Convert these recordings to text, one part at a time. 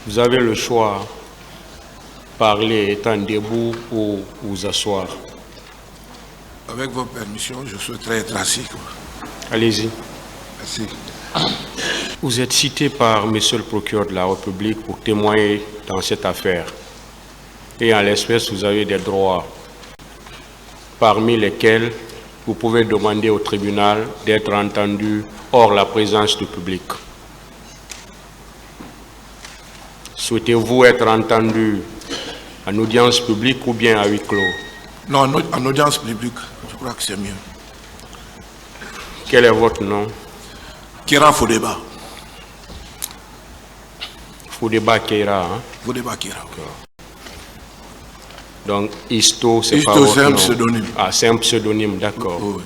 Vous avez le choix, parler étant debout ou vous asseoir. Avec vos permissions, je souhaiterais être assis. Allez-y. Merci. Vous êtes cité par Monsieur le procureur de la République pour témoigner dans cette affaire. Et en l'espèce, vous avez des droits, parmi lesquels vous pouvez demander au tribunal d'être entendu hors la présence du public. Souhaitez-vous être entendu en audience publique ou bien à huis clos? Non, en audience publique, je crois que c'est mieux. Quel est votre nom? Kira Fodeba. Fodeba Keira. Hein? Fodeba Kira. Donc, Isto, c'est pas Isto, votre c'est un nom. pseudonyme. Ah, c'est un pseudonyme, d'accord. Oui.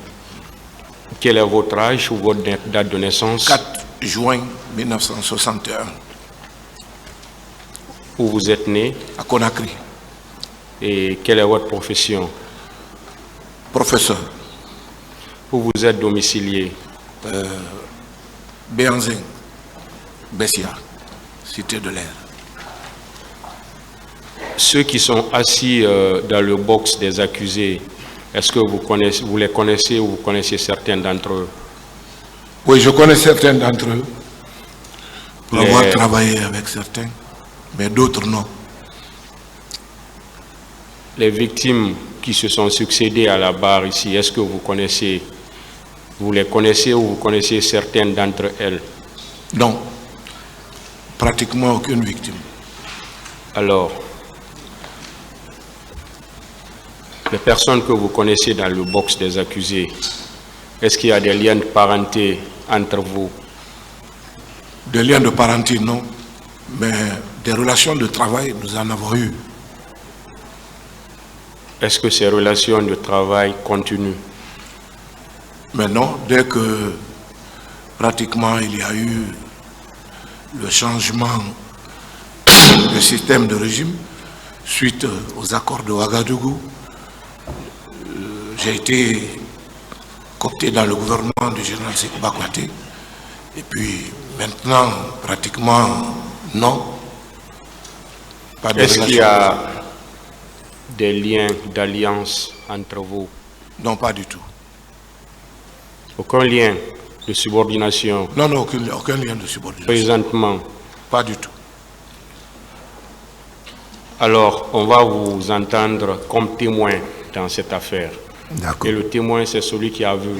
Quel est votre âge ou votre date de naissance? 4 juin 1961. Où vous êtes né? À Conakry. Et quelle est votre profession? Professeur. Où vous êtes domicilié? Béanzin. Bessia. Cité de l'Air. Ceux qui sont assis dans le box des accusés, est-ce que vous les connaissez ou vous connaissez certains d'entre eux? Oui, je connais certains d'entre eux. Pour avoir travaillé avec certains, mais d'autres non. Les victimes qui se sont succédées à la barre ici, est-ce que vous les connaissez ou vous connaissez certaines d'entre elles? Non, pratiquement aucune victime. Alors, les personnes que vous connaissez dans le box des accusés, est-ce qu'il y a des liens de parenté entre vous? Des liens de parenté, non, mais des relations de travail, nous en avons eu. Est-ce que ces relations de travail continuent? Mais non, dès que pratiquement il y a eu le changement de système de régime, suite aux accords de Ouagadougou, j'ai été coopté dans le gouvernement du général Sékou Bakoité. Et puis maintenant, pratiquement, non. Est-ce qu'il y a des liens d'alliance entre vous? Non, pas du tout. Aucun lien de subordination? Non, non, aucun lien de subordination. Présentement? Pas du tout. Alors, on va vous entendre comme témoin dans cette affaire. D'accord. Et le témoin, c'est celui qui a vu,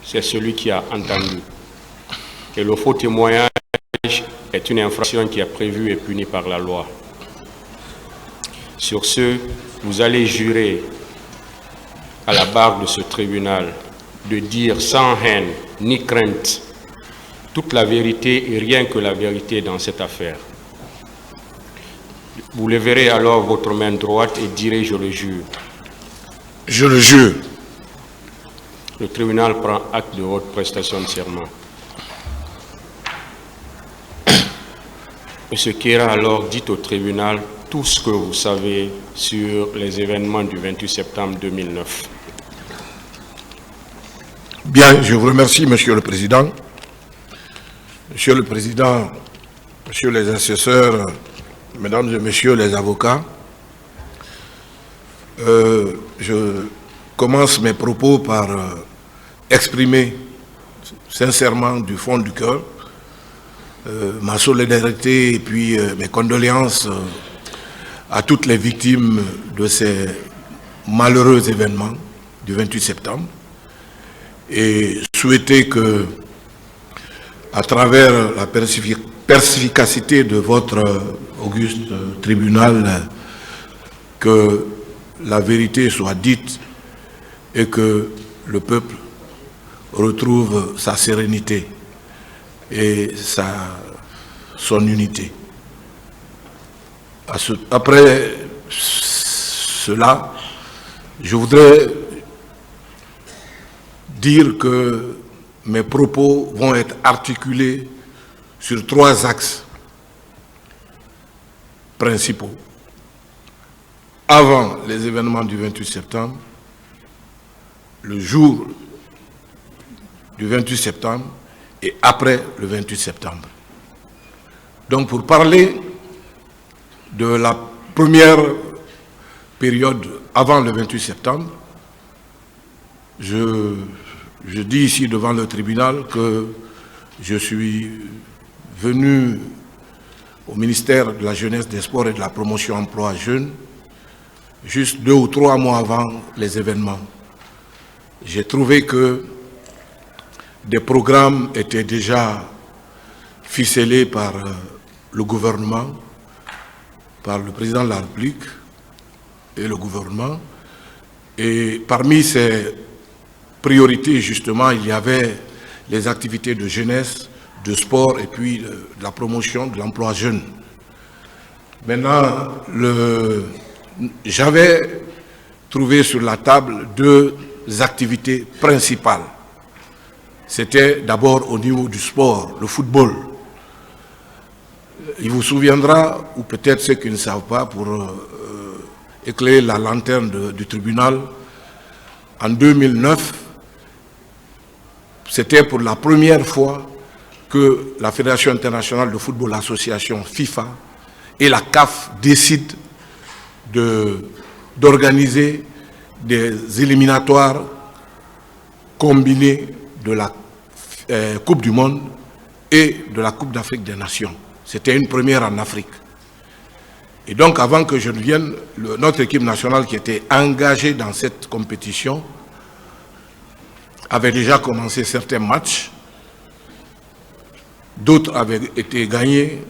c'est celui qui a entendu. Et le faux témoignage est une infraction qui est prévue et punie par la loi. Sur ce, vous allez jurer à la barre de ce tribunal de dire sans haine ni crainte toute la vérité et rien que la vérité dans cette affaire. Vous leverez alors votre main droite et direz « je le jure ». Je le jure. Le tribunal prend acte de votre prestation de serment. Monsieur Keira, alors dites au tribunal tout ce que vous savez sur les événements du 28 septembre 2009. Bien, je vous remercie, Monsieur le Président. Monsieur le Président, Messieurs les assesseurs, Mesdames et Messieurs les avocats, je commence mes propos par exprimer sincèrement du fond du cœur ma solidarité et puis mes condoléances à toutes les victimes de ces malheureux événements du 28 septembre et souhaiter que, à travers la perspicacité de votre auguste tribunal, que la vérité soit dite et que le peuple retrouve sa sérénité et son unité. Après cela, je voudrais dire que mes propos vont être articulés sur 3 axes principaux. Avant les événements du 28 septembre, le jour du 28 septembre et après le 28 septembre. Donc pour parler de la première période avant le 28 septembre, je dis ici devant le tribunal que je suis venu au ministère de la Jeunesse, des Sports et de la Promotion Emploi Jeunes juste 2 ou 3 mois avant les événements. J'ai trouvé que des programmes étaient déjà ficelés par le gouvernement, par le président de la République et le gouvernement. Et parmi ces priorités, justement, il y avait les activités de jeunesse, de sport et puis de la promotion de l'emploi jeune. Maintenant, j'avais trouvé sur la table 2 activités principales. C'était d'abord au niveau du sport, le football. Il vous souviendra, ou peut-être ceux qui ne savent pas, pour éclairer la lanterne du tribunal, en 2009, c'était pour la première fois que la Fédération internationale de football, l'association FIFA et la CAF décident d'organiser des éliminatoires combinés de la Coupe du Monde et de la Coupe d'Afrique des Nations. C'était une première en Afrique. Et donc, avant que je ne vienne, notre équipe nationale qui était engagée dans cette compétition avait déjà commencé certains matchs. D'autres avaient été gagnés,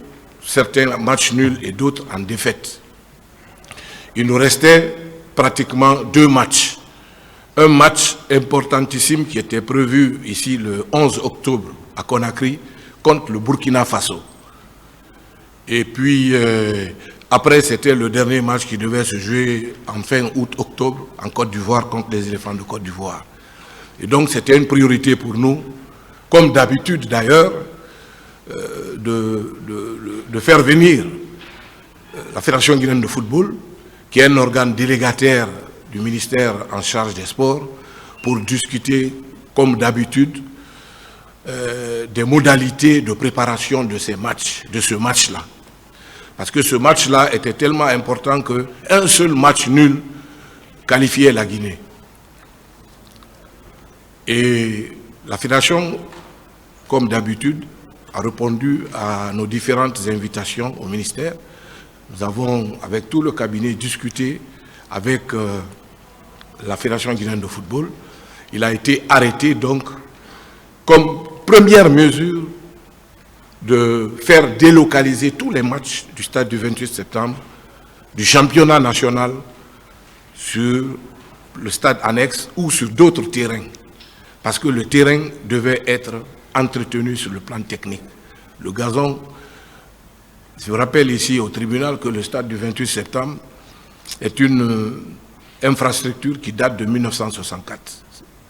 certains matchs nuls et d'autres en défaite. Il nous restait pratiquement 2 matchs. Un match importantissime qui était prévu ici le 11 octobre à Conakry contre le Burkina Faso. Et puis, après, c'était le dernier match qui devait se jouer en fin août-octobre en Côte d'Ivoire contre les éléphants de Côte d'Ivoire. Et donc, c'était une priorité pour nous, comme d'habitude d'ailleurs, de faire venir la Fédération guinéenne de football, qui est un organe délégataire du ministère en charge des sports, pour discuter, comme d'habitude, des modalités de préparation de ces matchs, de ce match-là. Parce que ce match-là était tellement important qu'un seul match nul qualifiait la Guinée. Et la Fédération, comme d'habitude, a répondu à nos différentes invitations au ministère. Nous avons, avec tout le cabinet, discuté avec la Fédération guinéenne de football. Il a été arrêté, donc, comme première mesure, de faire délocaliser tous les matchs du stade du 28 septembre, du championnat national, sur le stade annexe ou sur d'autres terrains. Parce que le terrain devait être entretenu sur le plan technique. Le gazon, je rappelle ici au tribunal que le stade du 28 septembre est une infrastructure qui date de 1964.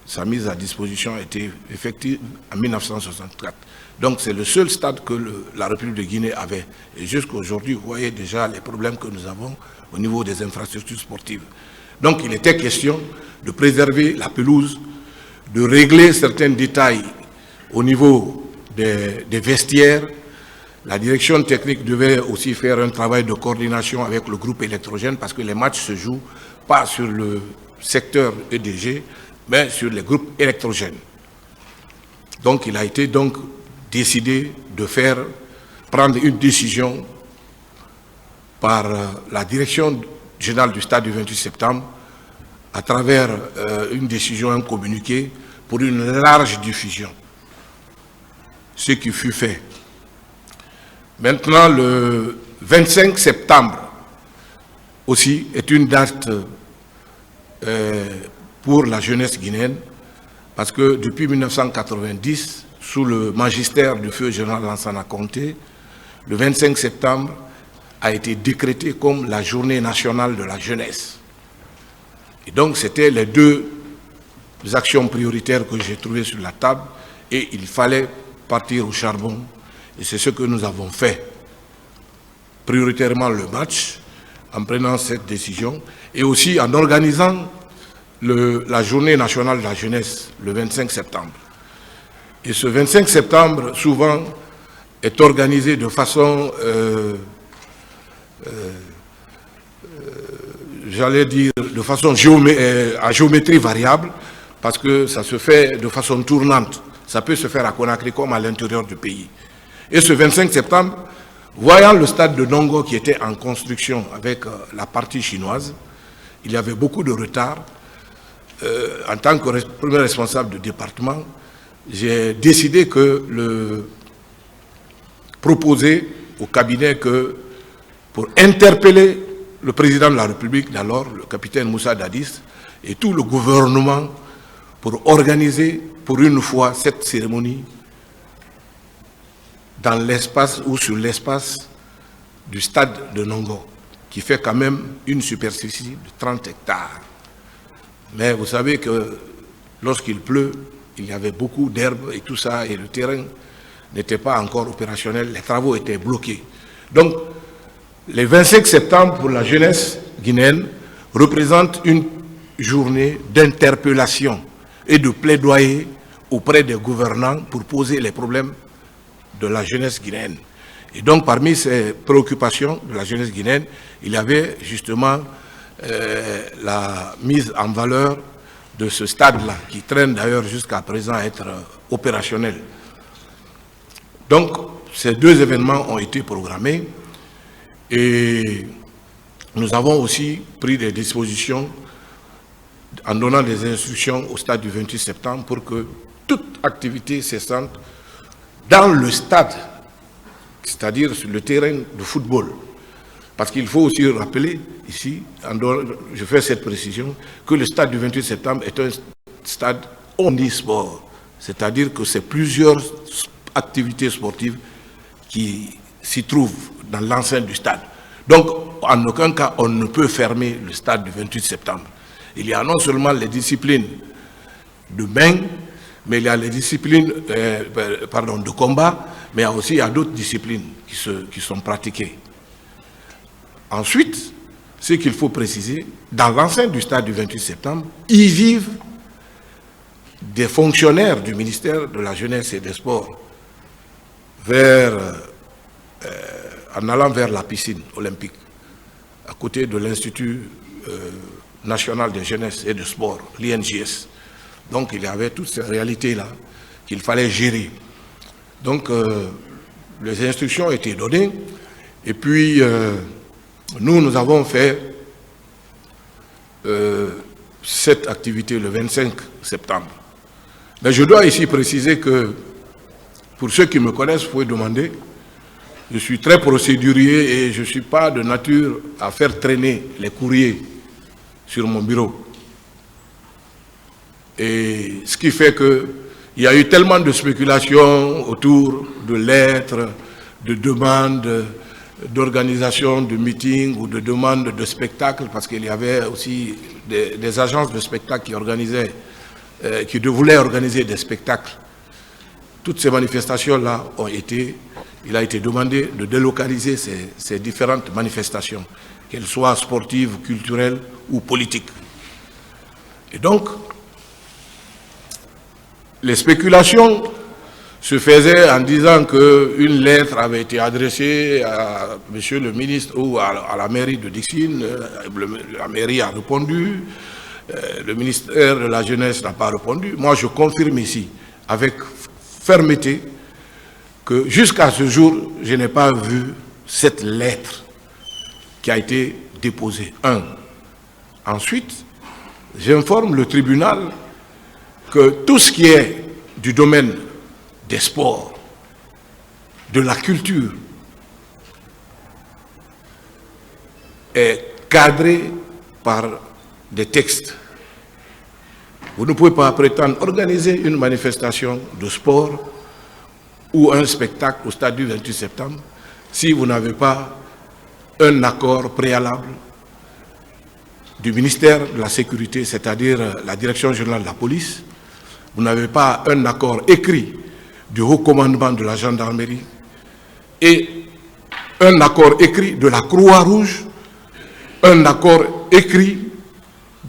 Sa mise à disposition a été effective en 1964. Donc c'est le seul stade que la République de Guinée avait. Et jusqu'à aujourd'hui, vous voyez déjà les problèmes que nous avons au niveau des infrastructures sportives. Donc il était question de préserver la pelouse, de régler certains détails au niveau des vestiaires. La direction technique devait aussi faire un travail de coordination avec le groupe électrogène parce que les matchs se jouent pas sur le secteur EDG, mais sur les groupes électrogènes. Donc il a été donc décidé de prendre une décision par la direction générale du stade du 28 septembre à travers une décision, un communiqué pour une large diffusion. Ce qui fut fait. Maintenant, le 25 septembre aussi est une date pour la jeunesse guinéenne parce que depuis 1990, sous le magistère du feu général Lansana Conté, le 25 septembre a été décrété comme la journée nationale de la jeunesse. Et donc, c'était les 2 actions prioritaires que j'ai trouvées sur la table et il fallait partir au charbon. Et c'est ce que nous avons fait. Prioritairement le match, en prenant cette décision, et aussi en organisant la journée nationale de la jeunesse, le 25 septembre. Et ce 25 septembre, souvent, est organisé de façon j'allais dire, de façon à géométrie variable, parce que ça se fait de façon tournante. Ça peut se faire à Conakry comme à l'intérieur du pays. Et ce 25 septembre, voyant le stade de Nongo qui était en construction avec la partie chinoise, il y avait beaucoup de retard. En tant que premier responsable du département, j'ai décidé proposer au cabinet que pour interpeller le président de la République d'alors, le capitaine Moussa Dadis, et tout le gouvernement pour organiser pour une fois cette cérémonie dans l'espace ou sur l'espace du stade de Nongo, qui fait quand même une superficie de 30 hectares. Mais vous savez que lorsqu'il pleut, il y avait beaucoup d'herbes et tout ça, et le terrain n'était pas encore opérationnel, les travaux étaient bloqués. Donc, le 25 septembre pour la jeunesse guinéenne représente une journée d'interpellation et de plaidoyer auprès des gouvernants pour poser les problèmes de la jeunesse guinéenne. Et donc, parmi ces préoccupations de la jeunesse guinéenne, il y avait justement la mise en valeur de ce stade-là, qui traîne d'ailleurs jusqu'à présent à être opérationnel. Donc, ces deux événements ont été programmés et nous avons aussi pris des dispositions en donnant des instructions au stade du 28 septembre pour que toute activité cessante dans le stade, c'est-à-dire sur le terrain de football. Parce qu'il faut aussi rappeler ici, je fais cette précision, que le stade du 28 septembre est un stade omnisport. C'est-à-dire que c'est plusieurs activités sportives qui s'y trouvent dans l'enceinte du stade. Donc, en aucun cas, on ne peut fermer le stade du 28 septembre. Il y a non seulement les disciplines de main, mais il y a les disciplines de combat, mais il y a d'autres disciplines qui sont pratiquées. Ensuite, ce qu'il faut préciser, dans l'enceinte du stade du 28 septembre, y vivent des fonctionnaires du ministère de la Jeunesse et des Sports en allant vers la piscine olympique, à côté de l'Institut national de jeunesse et de sport, l'INJS. Donc il y avait toutes ces réalités-là qu'il fallait gérer. Donc les instructions ont été données et puis nous avons fait cette activité le 25 septembre. Mais je dois ici préciser que, pour ceux qui me connaissent, vous pouvez demander, je suis très procédurier et je ne suis pas de nature à faire traîner les courriers sur mon bureau. Et ce qui fait qu'il y a eu tellement de spéculations autour de lettres, de demandes, d'organisation de meetings ou de demandes de spectacles, parce qu'il y avait aussi des agences de spectacles qui voulaient organiser des spectacles. Toutes ces manifestations-là il a été demandé de délocaliser ces différentes manifestations, qu'elles soient sportives, culturelles ou politiques. Et donc, les spéculations se faisaient en disant qu'une lettre avait été adressée à monsieur le ministre ou à la mairie de Dixine. La mairie a répondu, le ministère de la Jeunesse n'a pas répondu. Moi, je confirme ici, avec fermeté, que jusqu'à ce jour, je n'ai pas vu cette lettre qui a été déposée. Ensuite, j'informe le tribunal que tout ce qui est du domaine des sports, de la culture, est cadré par des textes. Vous ne pouvez pas prétendre organiser une manifestation de sport ou un spectacle au stade du 28 septembre si vous n'avez pas un accord préalable du ministère de la Sécurité, c'est-à-dire la Direction générale de la police. Vous n'avez pas un accord écrit du haut commandement de la gendarmerie et un accord écrit de la Croix-Rouge, un accord écrit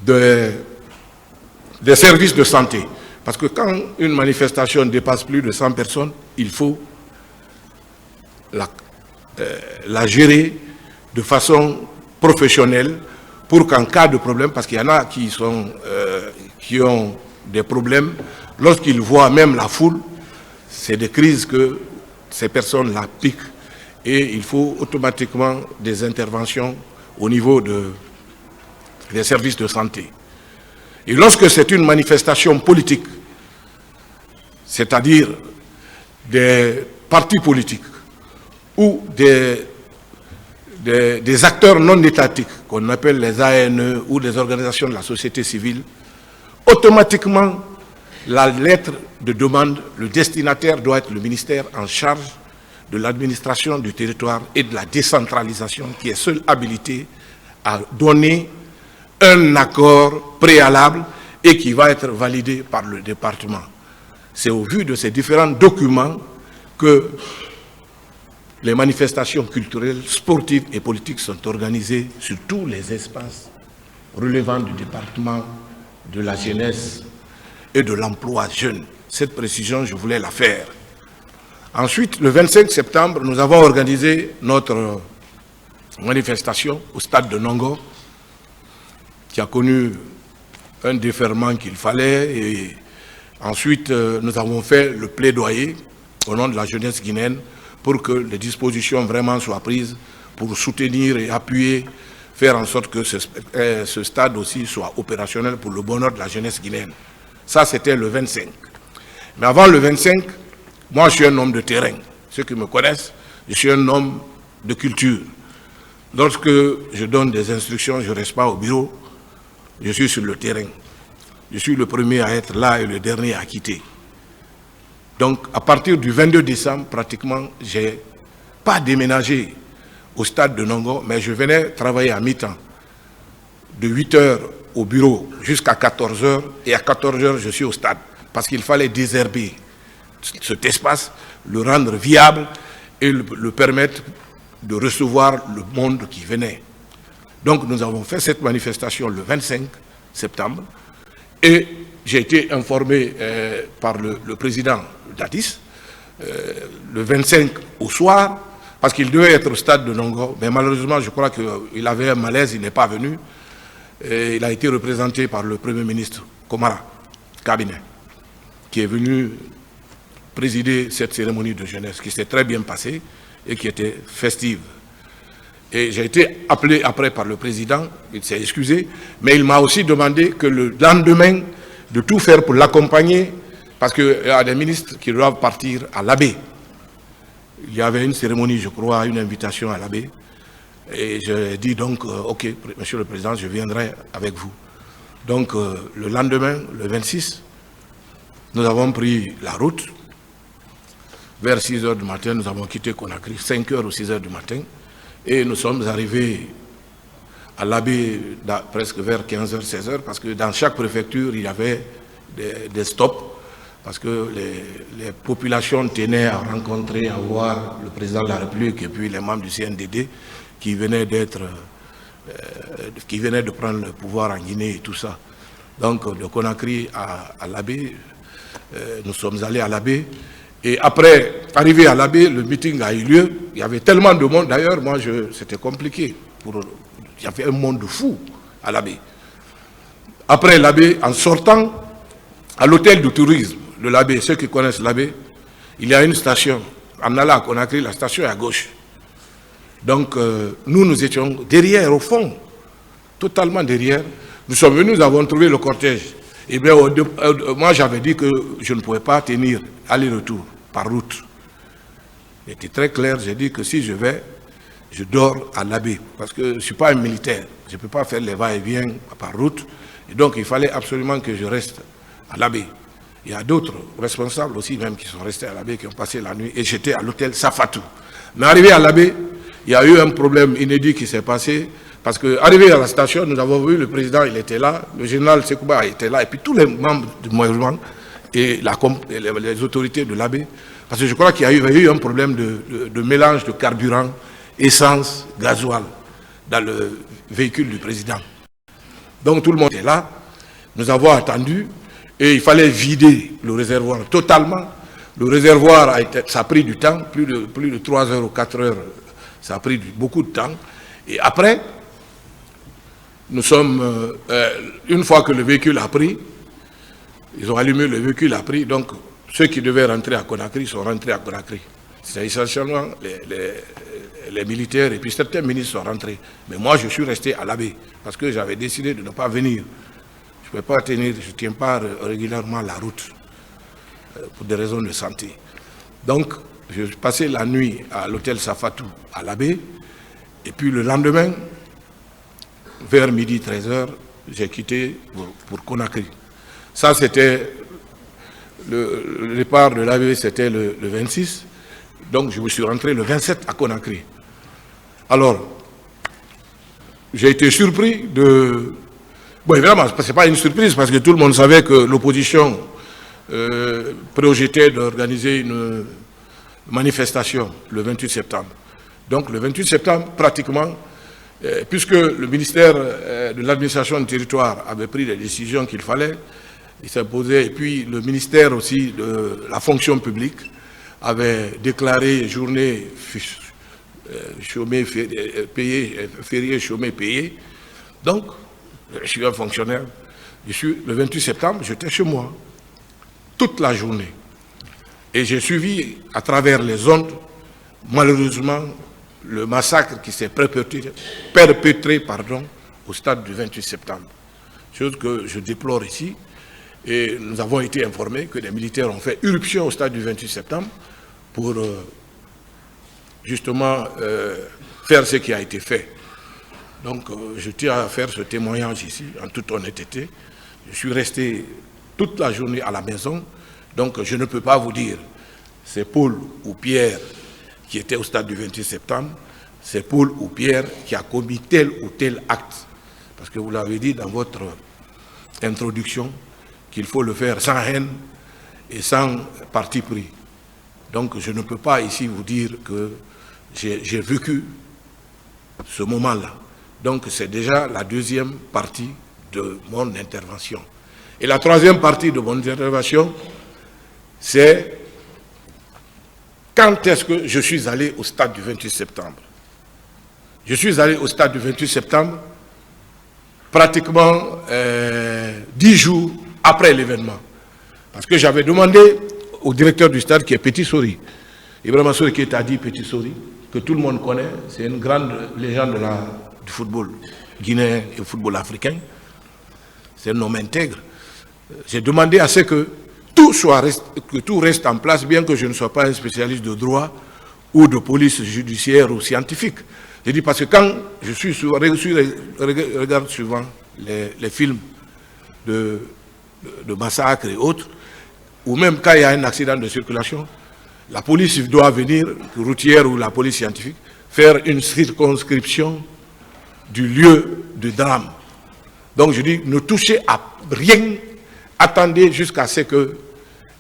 des services de santé. Parce que quand une manifestation dépasse plus de 100 personnes, il faut la gérer de façon professionnelle pour qu'en cas de problème, parce qu'il y en a qui ont des problèmes, lorsqu'ils voient même la foule, c'est des crises que ces personnes-là piquent et il faut automatiquement des interventions au niveau des services de santé. Et lorsque c'est une manifestation politique, c'est-à-dire des partis politiques ou des acteurs non étatiques, qu'on appelle les ANE ou des organisations de la société civile, automatiquement, la lettre de demande, le destinataire doit être le ministère en charge de l'administration du territoire et de la décentralisation, qui est seul habilité à donner un accord préalable et qui va être validé par le département. C'est au vu de ces différents documents que les manifestations culturelles, sportives et politiques sont organisées sur tous les espaces relevant du département de la jeunesse et de l'emploi jeune. Cette précision, je voulais la faire. Ensuite, le 25 septembre, nous avons organisé notre manifestation au stade de Nongo, qui a connu un déferlement qu'il fallait. Et ensuite, nous avons fait le plaidoyer au nom de la jeunesse guinéenne pour que les dispositions vraiment soient prises pour soutenir et appuyer, faire en sorte que ce stade aussi soit opérationnel pour le bonheur de la jeunesse guinéenne. Ça, c'était le 25. Mais avant le 25, moi, je suis un homme de terrain. Ceux qui me connaissent, je suis un homme de culture. Lorsque je donne des instructions, je ne reste pas au bureau, je suis sur le terrain. Je suis le premier à être là et le dernier à quitter. Donc, à partir du 22 décembre, pratiquement, je n'ai pas déménagé au stade de Nongo, mais je venais travailler à mi-temps, de 8 h au bureau jusqu'à 14 h, et à 14 h, je suis au stade, parce qu'il fallait désherber cet espace, le rendre viable et le permettre de recevoir le monde qui venait. Donc, nous avons fait cette manifestation le 25 septembre, et j'ai été informé par le président d'Addis, le 25 au soir, parce qu'il devait être au stade de Nongo, mais malheureusement, je crois qu'il avait un malaise, il n'est pas venu. Et il a été représenté par le Premier ministre Komara Cabinet, qui est venu présider cette cérémonie de jeunesse, qui s'est très bien passée et qui était festive. Et j'ai été appelé après par le président, il s'est excusé, mais il m'a aussi demandé que le lendemain, de tout faire pour l'accompagner, parce qu'il y a des ministres qui doivent partir à l'abbé. Il y avait une cérémonie, je crois, une invitation à l'abbé. Et j'ai dit donc, ok, monsieur le président, je viendrai avec vous. Donc, le lendemain, le 26, nous avons pris la route. Vers 6 h du matin, nous avons quitté Conakry, 5 h ou 6 h du matin. Et nous sommes arrivés à l'abbé presque vers 15 h, 16 h, parce que dans chaque préfecture, il y avait des stops, parce que les populations tenaient à rencontrer, à voir le président de la République et puis les membres du CNDD qui venaient de prendre le pouvoir en Guinée et tout ça. Donc, de Conakry à l'abbé, nous sommes allés à l'abbé. Et après, arrivé à l'abbé, le meeting a eu lieu. Il y avait tellement de monde. D'ailleurs, moi, c'était compliqué. Il y avait un monde fou à l'abbé. Après l'abbé, en sortant, à l'hôtel du tourisme de l'abbé, ceux qui connaissent l'abbé, il y a une station. En allant à Conakry, la station est à gauche. Donc, nous étions derrière, au fond, totalement derrière. Nous sommes venus, nous avons trouvé le cortège. Et bien, moi, j'avais dit que je ne pouvais pas tenir aller-retour par route. C'était très clair, j'ai dit que si je vais, je dors à l'abbé, parce que je ne suis pas un militaire. Je ne peux pas faire les va-et-vient par route. Et donc, il fallait absolument que je reste à l'abbé. Il y a d'autres responsables aussi, même, qui sont restés à l'abbé, qui ont passé la nuit. Et j'étais à l'hôtel Safatou. Mais arrivé à l'abbé, il y a eu un problème inédit qui s'est passé. Parce qu'arrivé à la station, nous avons vu le président, il était là, le général Sekouba était là, et puis tous les membres du mouvement et les autorités de l'abbé. Parce que je crois qu'il y a eu un problème de mélange de carburant, essence, gasoil dans le véhicule du président. Donc tout le monde était là, nous avons attendu, et il fallait vider le réservoir totalement. Le réservoir, ça a pris du temps, plus de 3 heures ou 4 heures, ça a pris beaucoup de temps. Et après, nous sommes, une fois que le véhicule a pris, ils ont allumé, le véhicule a pris, donc ceux qui devaient rentrer à Conakry sont rentrés à Conakry. C'est essentiellement les militaires et puis certains ministres sont rentrés. Mais moi, je suis resté à l'Abbé parce que j'avais décidé de ne pas venir. Je ne peux pas tenir, je ne tiens pas régulièrement la route pour des raisons de santé. Donc, je suis passé la nuit à l'hôtel Safatou à l'Abbé et puis le lendemain, vers midi 13h, j'ai quitté pour Conakry. Ça, c'était le départ de l'ABE, c'était le 26. Donc, je me suis rentré le 27 à Conakry. Alors, j'ai été surpris de... Bon, évidemment, ce n'est pas une surprise parce que tout le monde savait que l'opposition projetait d'organiser une manifestation le 28 septembre. Donc, le 28 septembre, pratiquement, puisque le ministère de l'administration du territoire avait pris les décisions qu'il fallait, il s'imposait, et puis le ministère aussi de la fonction publique avait déclaré journée chômée payée, férié chômé payé. Donc, je suis un fonctionnaire. Le 28 septembre, j'étais chez moi toute la journée. Et j'ai suivi à travers les ondes, malheureusement, le massacre qui s'est perpétré au stade du 28 septembre. Chose que je déplore ici. Et nous avons été informés que les militaires ont fait irruption au stade du 28 septembre pour justement faire ce qui a été fait. Donc je tiens à faire ce témoignage ici, en toute honnêteté. Je suis resté toute la journée à la maison, donc je ne peux pas vous dire c'est Paul ou Pierre qui était au stade du 28 septembre, c'est Paul ou Pierre qui a commis tel ou tel acte. Parce que vous l'avez dit dans votre introduction, qu'il faut le faire sans haine et sans parti pris. Donc je ne peux pas ici vous dire que j'ai vécu ce moment-là. Donc c'est déjà la deuxième partie de mon intervention. Et la troisième partie de mon intervention, c'est quand est-ce que je suis allé au stade du 28 septembre. Je suis allé au stade du 28 septembre pratiquement 10 jours après l'événement. Parce que j'avais demandé au directeur du stade qui est Petit Sori, Ibrahima Sori qui est à dit Petit Sori, que tout le monde connaît, c'est une grande légende du football guinéen et du football africain. C'est un homme intègre. J'ai demandé à ce que tout reste en place, bien que je ne sois pas un spécialiste de droit ou de police judiciaire ou scientifique. J'ai dit parce que quand je regarde souvent les films de massacres et autres, ou même quand il y a un accident de circulation, la police doit venir, routière ou la police scientifique, faire une circonscription du lieu de drame. Donc je dis, ne touchez à rien, attendez jusqu'à ce que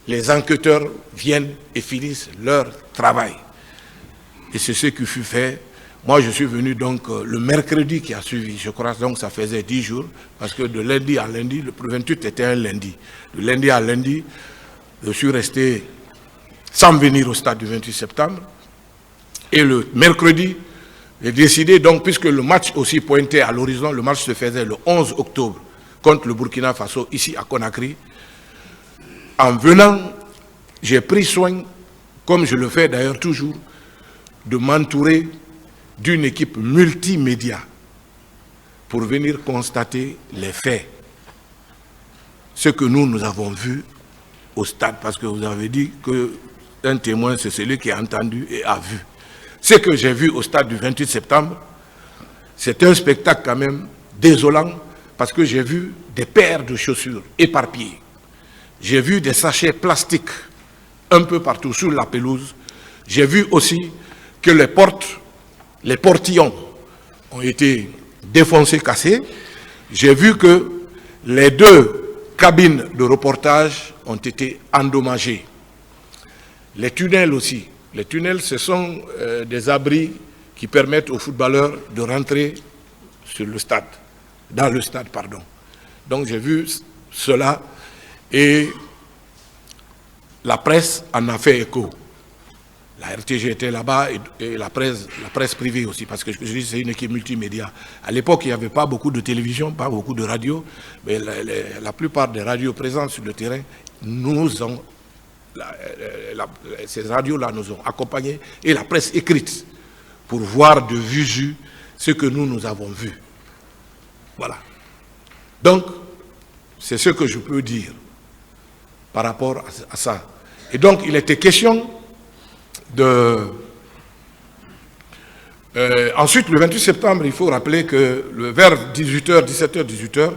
les enquêteurs viennent et finissent leur travail. Et c'est ce qui fut fait. Moi, je suis venu donc le mercredi qui a suivi, je crois, donc ça faisait 10 jours, parce que de lundi à lundi, le 28 était un lundi. De lundi à lundi, je suis resté sans venir au stade du 28 septembre. Et le mercredi, j'ai décidé, donc, puisque le match aussi pointait à l'horizon, le match se faisait le 11 octobre contre le Burkina Faso, ici à Conakry. En venant, j'ai pris soin, comme je le fais d'ailleurs toujours, de m'entourer d'une équipe multimédia pour venir constater les faits. Ce que nous avons vu au stade, parce que vous avez dit qu'un témoin, c'est celui qui a entendu et a vu. Ce que j'ai vu au stade du 28 septembre, c'est un spectacle quand même désolant, parce que j'ai vu des paires de chaussures éparpillées. J'ai vu des sachets plastiques un peu partout sur la pelouse. J'ai vu aussi que les portillons ont été défoncés, cassés. J'ai vu que les 2 cabines de reportage ont été endommagées. Les tunnels aussi. Les tunnels, ce sont des abris qui permettent aux footballeurs de rentrer sur le stade, dans le stade, pardon. Donc j'ai vu cela et la presse en a fait écho. La RTG était là-bas et la presse privée aussi, parce que je dis c'est une équipe multimédia. À l'époque, il n'y avait pas beaucoup de télévision, pas beaucoup de radio, mais la plupart des radios présentes sur le terrain ces radios-là nous ont accompagnés, et la presse écrite, pour voir de visu ce que nous avons vu. Voilà. Donc, c'est ce que je peux dire par rapport à ça. Et donc, il était question de... ensuite, le 28 septembre, il faut rappeler que vers 18h, 17h, 18h,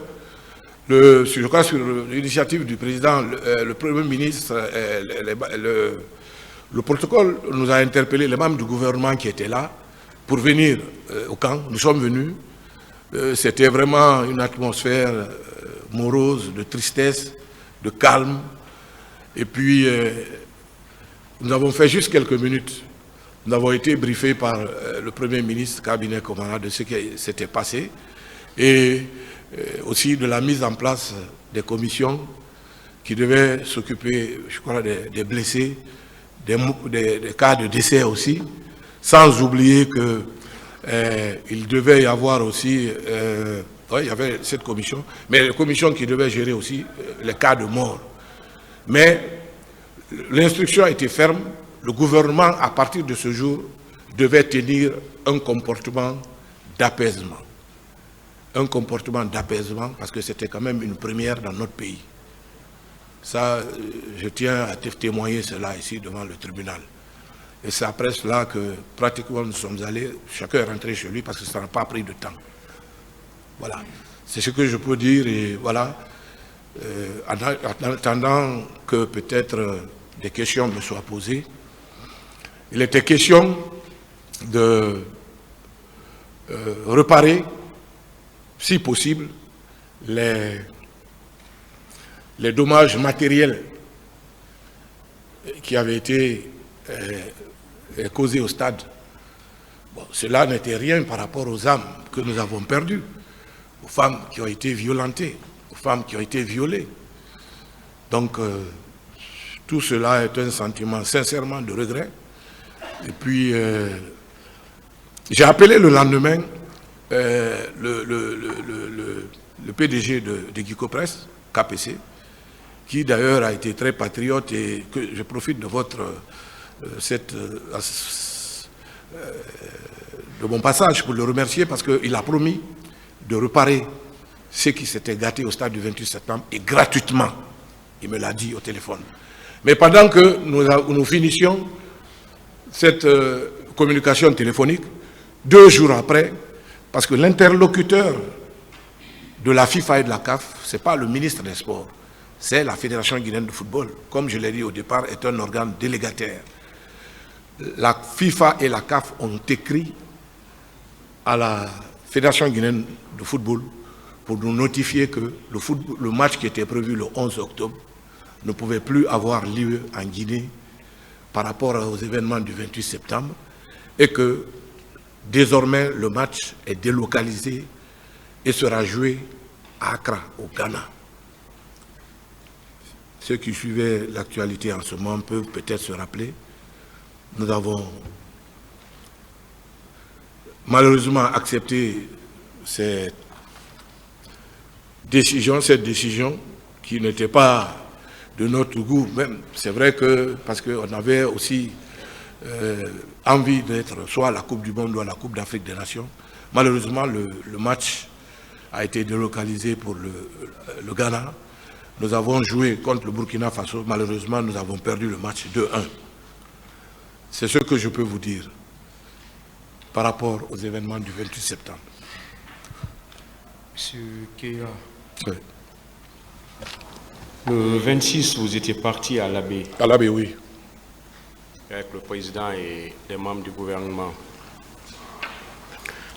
je crois sur l'initiative du président, le Premier ministre, le protocole nous a interpellé, les membres du gouvernement qui étaient là, pour venir au camp. Nous sommes venus. C'était vraiment une atmosphère morose, de tristesse, de calme. Et puis, nous avons fait juste quelques minutes. Nous avons été briefés par le Premier ministre, cabinet commandant, de ce qui s'était passé. Et aussi de la mise en place des commissions qui devaient s'occuper, je crois, des blessés, des cas de décès aussi, sans oublier qu'il devait y avoir aussi, il y avait cette commission, mais la commission qui devait gérer aussi les cas de mort. Mais l'instruction a été ferme, le gouvernement, à partir de ce jour, devait tenir un comportement d'apaisement. Un comportement d'apaisement, parce que c'était quand même une première dans notre pays. Ça, je tiens à témoigner cela ici devant le tribunal. Et c'est après cela que pratiquement nous sommes allés, chacun est rentré chez lui parce que ça n'a pas pris de temps. Voilà, c'est ce que je peux dire et voilà, en attendant que peut-être des questions me soient posées, il était question de réparer, si possible, les dommages matériels qui avaient été causés au stade. Bon, cela n'était rien par rapport aux âmes que nous avons perdues, aux femmes qui ont été violentées, aux femmes qui ont été violées. Donc, tout cela est un sentiment sincèrement de regret. Et puis, j'ai appelé le lendemain le PDG de Guico Presse, KPC, qui d'ailleurs a été très patriote et que je profite de de mon passage pour le remercier parce qu'il a promis de réparer ce qui s'était gâté au stade du 28 septembre et gratuitement. Il me l'a dit au téléphone. Mais pendant que nous finissions cette communication téléphonique, 2 jours après, parce que l'interlocuteur de la FIFA et de la CAF, ce n'est pas le ministre des Sports, c'est la Fédération guinéenne de football, comme je l'ai dit au départ, est un organe délégataire. La FIFA et la CAF ont écrit à la Fédération guinéenne de football pour nous notifier que le match qui était prévu le 11 octobre ne pouvait plus avoir lieu en Guinée par rapport aux événements du 28 septembre et que désormais le match est délocalisé et sera joué à Accra, au Ghana. Ceux qui suivaient l'actualité en ce moment peuvent peut-être se rappeler. Nous avons malheureusement accepté cette décision qui n'était pas de notre goût. Même, c'est vrai que, parce qu'on avait aussi envie d'être soit à la Coupe du Monde ou à la Coupe d'Afrique des Nations. Malheureusement, le match a été délocalisé pour le Ghana. Nous avons joué contre le Burkina Faso. Malheureusement, nous avons perdu le match 2-1. C'est ce que je peux vous dire par rapport aux événements du 28 septembre. Monsieur Kéa, Oui. Le 26, vous étiez parti à l'Abbé. À l'Abbé, oui. Avec le président et les membres du gouvernement.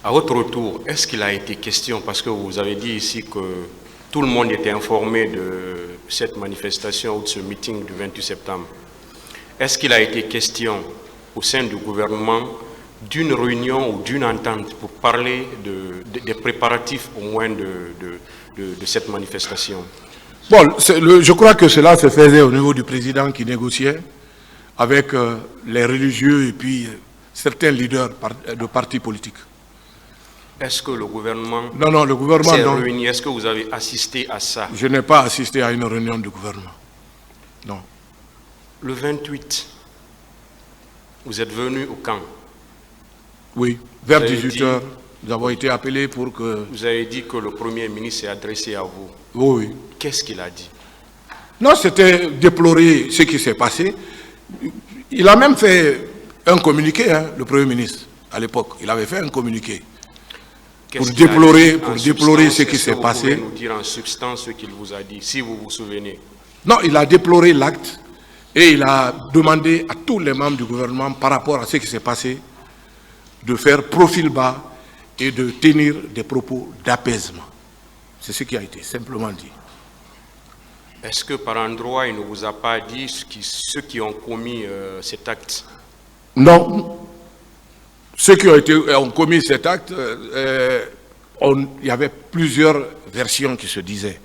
À votre retour, est-ce qu'il a été question, parce que vous avez dit ici que tout le monde était informé de cette manifestation ou de ce meeting du 28 septembre, est-ce qu'il a été question au sein du gouvernement d'une réunion ou d'une entente pour parler des préparatifs au moins de cette manifestation? Bon, je crois que cela se faisait au niveau du président qui négociait avec les religieux et puis certains leaders de partis politiques. Est-ce que le gouvernement Non, le gouvernement s'est non. réuni? Est-ce que vous avez assisté à ça? Je n'ai pas assisté à une réunion du gouvernement. Non. Le 28, vous êtes venu au camp. Oui, vers Vous avez 18 h, nous avons été appelés pour que... Vous avez dit que le Premier ministre s'est adressé à vous. Oui. Qu'est-ce qu'il a dit? Non, c'était déplorer ce qui s'est passé. Il a même fait un communiqué, hein, le Premier ministre, à l'époque. Il avait fait un communiqué pour déplorer ce qui s'est passé. Vous pouvez nous dire en substance ce qu'il vous a dit, si vous vous souvenez? Non, il a déploré l'acte et il a demandé à tous les membres du gouvernement, par rapport à ce qui s'est passé, de faire profil bas et de tenir des propos d'apaisement. C'est ce qui a été simplement dit. Est-ce que par endroit, il ne vous a pas dit ceux qui ont commis cet acte? Non. Ceux qui ont commis cet acte, il y avait plusieurs versions qui se disaient.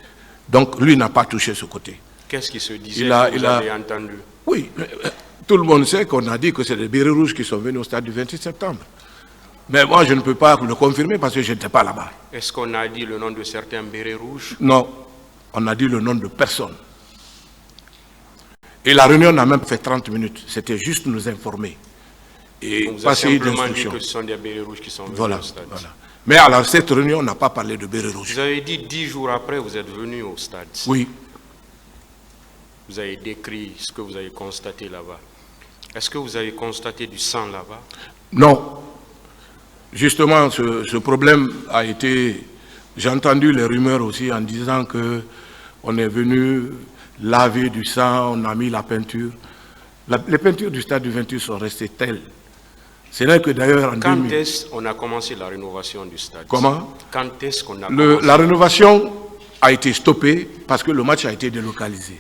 Donc lui n'a pas touché ce côté. Qu'est-ce qui se disait que vous avez entendu? Oui, tout le monde sait qu'on a dit que c'est les bérets rouges qui sont venus au stade du 28 septembre. Mais moi, je ne peux pas le confirmer parce que je n'étais pas là-bas. Est-ce qu'on a dit le nom de certains bérets rouges? Non, on a dit le nom de personne. Et la réunion n'a même fait 30 minutes. C'était juste nous informer. Et on vous a passer simplement dit d'instructions. que ce sont des bérets rouges qui sont venus Voilà, au stade. voilà. Mais alors, cette réunion, on n'a pas parlé de bérets rouges. Vous avez dit 10 jours après, vous êtes venu au stade. Oui. Vous avez décrit ce que vous avez constaté là-bas. Est-ce que vous avez constaté du sang là-bas? Non. Justement, ce problème a été... J'ai entendu les rumeurs aussi en disant que on est venu laver du sang, on a mis la peinture. Les peintures du stade du 28 sont restées telles. C'est là que d'ailleurs en Quand 2000... est-ce qu'on a commencé la rénovation du stade? Comment? Quand est-ce qu'on a commencé? La rénovation a été stoppée parce que le match a été délocalisé.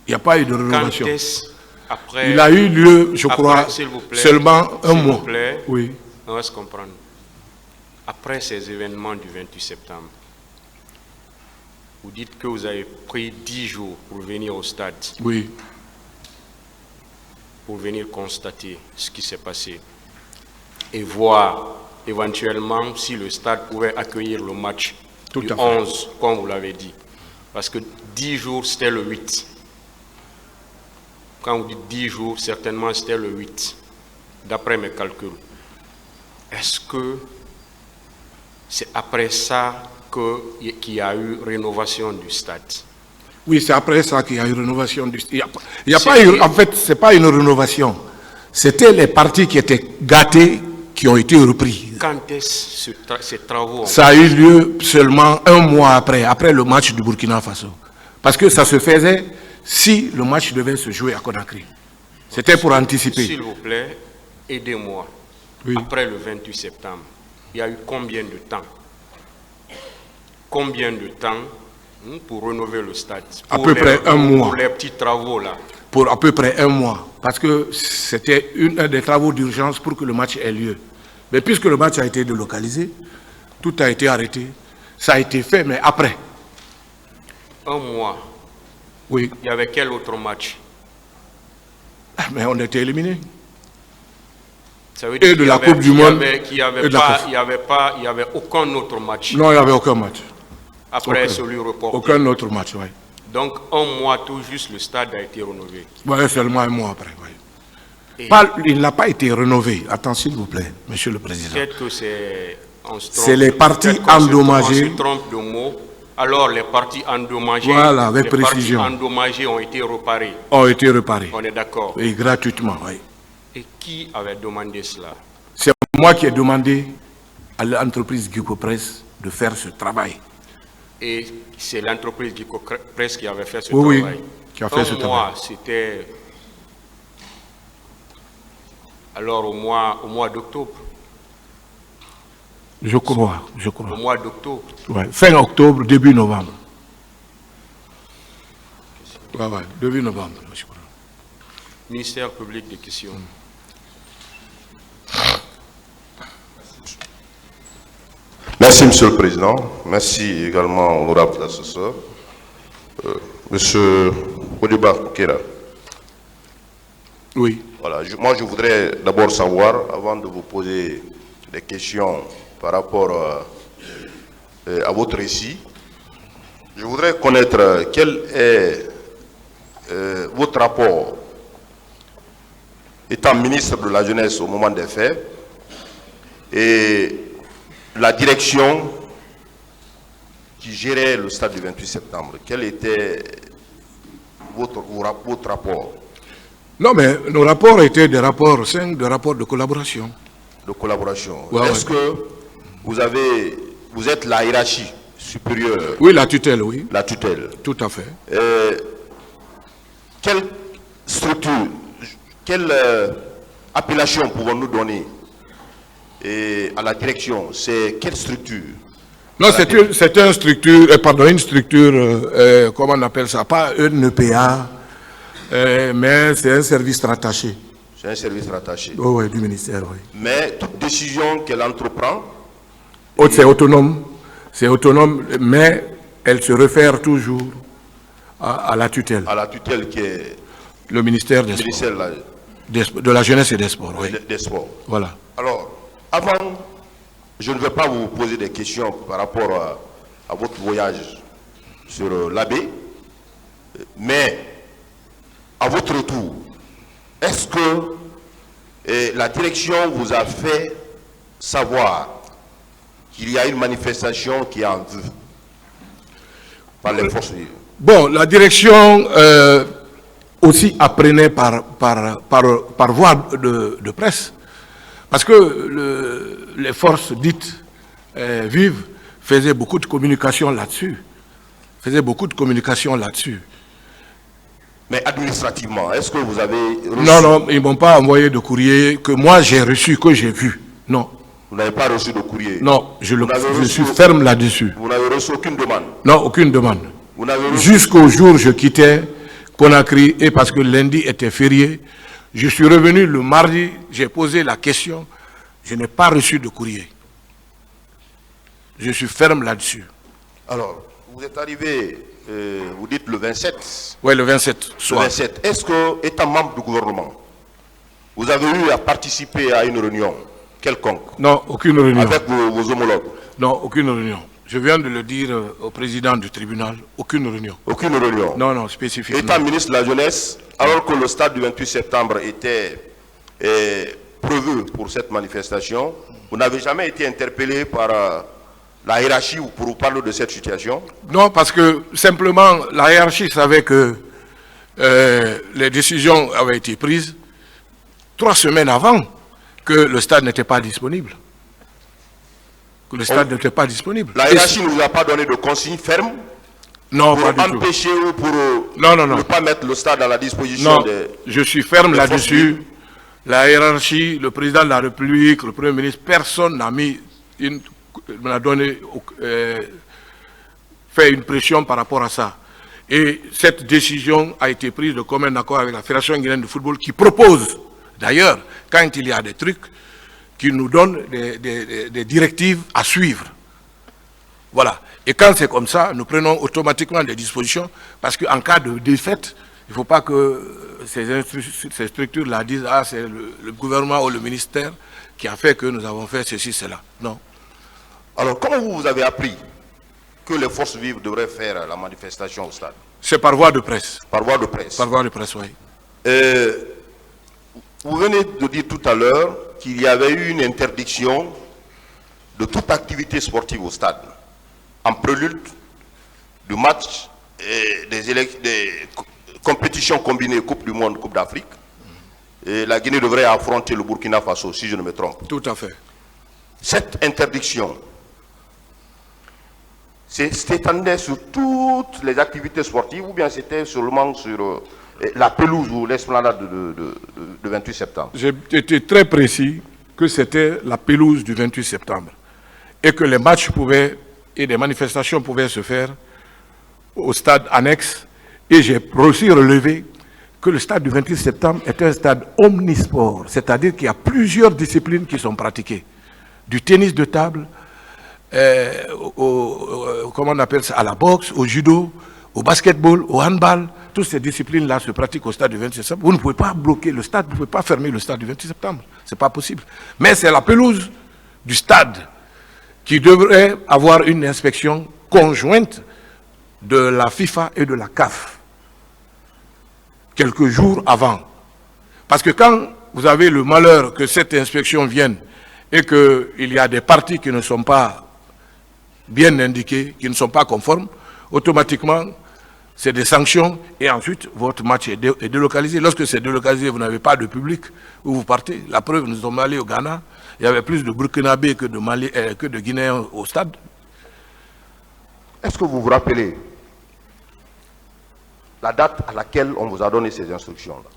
Il n'y a pas eu de rénovation. Quand est-ce après... Il a eu lieu, je après, crois, s'il vous plaît, seulement un s'il vous mois. plaît, Oui. on va se comprendre. Après ces événements du 28 septembre, vous dites que vous avez pris 10 jours pour venir au stade, Oui. pour venir constater ce qui s'est passé et voir éventuellement si le stade pouvait accueillir le match Tout du à fait. 11, comme vous l'avez dit. Parce que 10 jours, c'était le 8. Quand vous dites 10 jours, certainement c'était le 8, d'après mes calculs. Est-ce que c'est après ça qu'il y a eu rénovation du stade? Oui, c'est après ça qu'il y a eu rénovation du stade. Il y a pas eu, en fait, ce n'est pas une rénovation. C'était les parties qui étaient gâtées qui ont été repris. Quand est-ce ces travaux? Ça a eu lieu seulement un mois après le match du Burkina Faso. Parce que ça se faisait si le match devait se jouer à Conakry. C'était pour anticiper. S'il vous plaît, aidez-moi. Oui. Après le 28 septembre, il y a eu combien de temps? Combien de temps pour rénover le stade? À peu près un mois. Pour les petits travaux là. Pour à peu près un mois. Parce que c'était un des travaux d'urgence pour que le match ait lieu. Mais puisque le match a été délocalisé, tout a été arrêté. Ça a été fait, mais après. Un mois. Oui. Il y avait quel autre match? Mais on était éliminés. Ça veut dire Et de la Coupe du Monde. qu'il n'y avait, et de la CAF. il y avait aucun autre match Non, il n'y avait aucun match. après aucun. celui reporté. Aucun autre match, oui. Donc un mois tout juste, le stade a été rénové. Oui, seulement un mois après, oui. Et Il n'a pas été rénové. Attends, s'il vous plaît, Monsieur le Président. peut-être que c'est... C'est les parties peut-être qu'on endommagées. On se trompe de mots. Alors les parties endommagées, Voilà, avec les précision. parties endommagées ont été réparées. Ont été réparés. On est d'accord. Oui, gratuitement, oui. Et qui avait demandé cela? C'est moi qui ai demandé à l'entreprise Guico-Press de faire ce travail. Et c'est l'entreprise Guico-Press qui avait fait ce Oui, travail. oui, qui a fait ce Un mois, c'était... Alors au mois d'octobre. Je crois. Au mois d'octobre. Ouais. Fin octobre, début novembre. Ouais, début novembre, je crois. Ministère public des questions. Merci, Monsieur le Président. Merci également, honorable assesseur. Monsieur Odiba Kera. Oui. Voilà, moi je voudrais d'abord savoir, avant de vous poser des questions par rapport à votre récit, je voudrais connaître quel est votre rapport étant ministre de la Jeunesse au moment des faits et la direction qui gérait le stade du 28 septembre. Quel était votre rapport? Non, mais nos rapports étaient des rapports sains, des rapports de collaboration. De collaboration. Ouais, Est-ce que vous êtes la hiérarchie supérieure? Oui, la tutelle, oui. La tutelle. Tout à fait. Quelle structure, quelle appellation pouvons-nous donner à la direction? C'est quelle structure? Non, c'est une structure, comment on appelle ça? Pas une EPA, mais c'est un service rattaché. C'est un service rattaché. Oh, oui, du ministère, oui. Mais toute décision qu'elle entreprend? Oh, c'est autonome, mais elle se réfère toujours à la tutelle. À la tutelle qui est le ministère des Sports. De la Jeunesse et des Sports, oui. Des Sports. Voilà. Alors, avant, je ne vais pas vous poser des questions par rapport à votre voyage sur l'Abbé, mais à votre retour, est-ce que la direction vous a fait savoir qu'il y a une manifestation qui est en vue par les forces vives? Bon, la direction aussi apprenait par voie de presse, parce que les forces dites vives faisaient beaucoup de communication là-dessus. Mais administrativement, est-ce que vous avez reçu... Non, ils ne m'ont pas envoyé de courrier que moi j'ai reçu, que j'ai vu. Non. Vous n'avez pas reçu de courrier? Non, je suis ferme là-dessus. Vous n'avez reçu aucune demande? Non, aucune demande. Reçu... Jusqu'au jour où je quittais Conakry, et parce que lundi était férié, je suis revenu le mardi, j'ai posé la question, je n'ai pas reçu de courrier. Je suis ferme là-dessus. Alors, vous êtes arrivé, vous dites le 27. Oui, le 27 soir. Le 27. Est-ce que, étant membre du gouvernement, vous avez eu à participer à une réunion quelconque? Non, aucune réunion. Avec vos homologues? Non, aucune réunion. Je viens de le dire au président du tribunal, aucune réunion. Aucune réunion? Non, spécifiquement. Étant ministre de la Jeunesse, alors que le stade du 28 septembre était prévu pour cette manifestation, vous n'avez jamais été interpellé par la hiérarchie pour vous parler de cette situation? Non, parce que simplement la hiérarchie savait que les décisions avaient été prises 3 semaines avant que le stade n'était pas disponible. La hiérarchie ne vous a pas donné de consignes fermes? Non, pour pas du tout. Empêcher ou pour ne pas mettre le stade à la disposition des... Je suis ferme là-dessus. La hiérarchie, le président de la République, le Premier ministre, personne n'a fait une pression par rapport à ça. Et cette décision a été prise de commun accord avec la Fédération guinéenne de football qui propose, d'ailleurs, quand il y a des trucs, qui nous donne des directives à suivre. Voilà. Et quand c'est comme ça, nous prenons automatiquement des dispositions, parce qu'en cas de défaite, il ne faut pas que ces structures-là disent « Ah, c'est le gouvernement ou le ministère qui a fait que nous avons fait ceci, cela ». Non. Alors, comment vous avez appris que les forces vives devraient faire la manifestation au stade? C'est par voie de presse. Par voie de presse? Par voie de presse, oui. Vous venez de dire tout à l'heure qu'il y avait eu une interdiction de toute activité sportive au stade, en prélude du match et des compétitions combinées Coupe du Monde, Coupe d'Afrique. Et la Guinée devrait affronter le Burkina Faso, si je ne me trompe. Tout à fait. Cette interdiction s'étendait sur toutes les activités sportives ou bien c'était seulement sur la pelouse ou l'esplanade de 28 septembre? J'ai été très précis que c'était la pelouse du 28 septembre et que les matchs et des manifestations pouvaient se faire au stade annexe. Et j'ai aussi relevé que le stade du 28 septembre est un stade omnisport, c'est-à-dire qu'il y a plusieurs disciplines qui sont pratiquées. Du tennis de table, comment on appelle ça, à la boxe, au judo, au basketball, au handball, toutes ces disciplines-là se pratiquent au stade du 26 septembre. Vous ne pouvez pas bloquer le stade, vous ne pouvez pas fermer le stade du 26 septembre. Ce n'est pas possible. Mais c'est la pelouse du stade qui devrait avoir une inspection conjointe de la FIFA et de la CAF, quelques jours avant. Parce que quand vous avez le malheur que cette inspection vienne et qu'il y a des parties qui ne sont pas bien indiquées, qui ne sont pas conformes, automatiquement, c'est des sanctions et ensuite votre match est délocalisé. Lorsque c'est délocalisé, vous n'avez pas de public où vous partez. La preuve, nous sommes allés au Ghana, il y avait plus de Burkinabés que de Guinéens au stade. Est-ce que vous vous rappelez la date à laquelle on vous a donné ces instructions-là?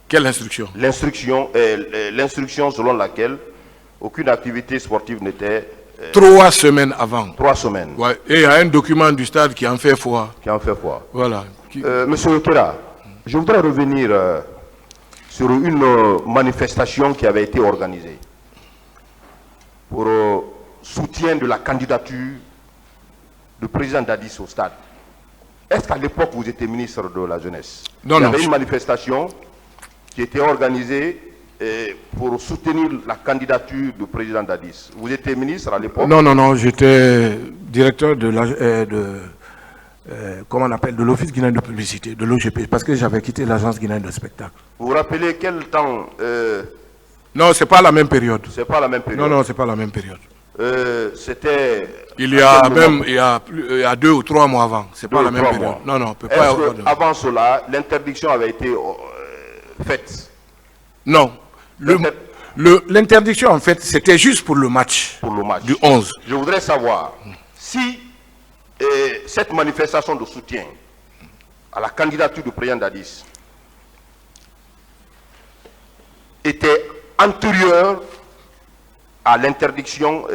Quelle instruction? L'instruction selon laquelle aucune activité sportive n'était... 3 semaines avant. 3 semaines. Ouais. Et il y a un document du stade qui en fait foi. Qui en fait foi. Voilà. Monsieur Okera, je voudrais revenir sur une manifestation qui avait été organisée pour soutien de la candidature du président Dadis au stade. Est-ce qu'à l'époque, vous étiez ministre de la Jeunesse? Non, il y non. avait une manifestation qui était organisée pour soutenir la candidature du président Dadis. Vous étiez ministre à l'époque? Non, non, non. J'étais directeur de comment on appelle, de l'Office guinéen de publicité, de l'OGP, parce que j'avais quitté l'agence guinéenne de spectacle. Vous vous rappelez quel temps Non, c'est pas la même période. C'est pas la même période. Non, non, c'est pas la même période. C'était... Il y a même, il y a 2 ou 3 mois avant. C'est pas la même période. Non, non, on peut pas. Avant cela, l'interdiction avait été faite? Non. L'interdiction, en fait, c'était juste pour le match. Pour le match. Du 11. Je voudrais savoir si cette manifestation de soutien à la candidature du président Dadis était antérieure à l'interdiction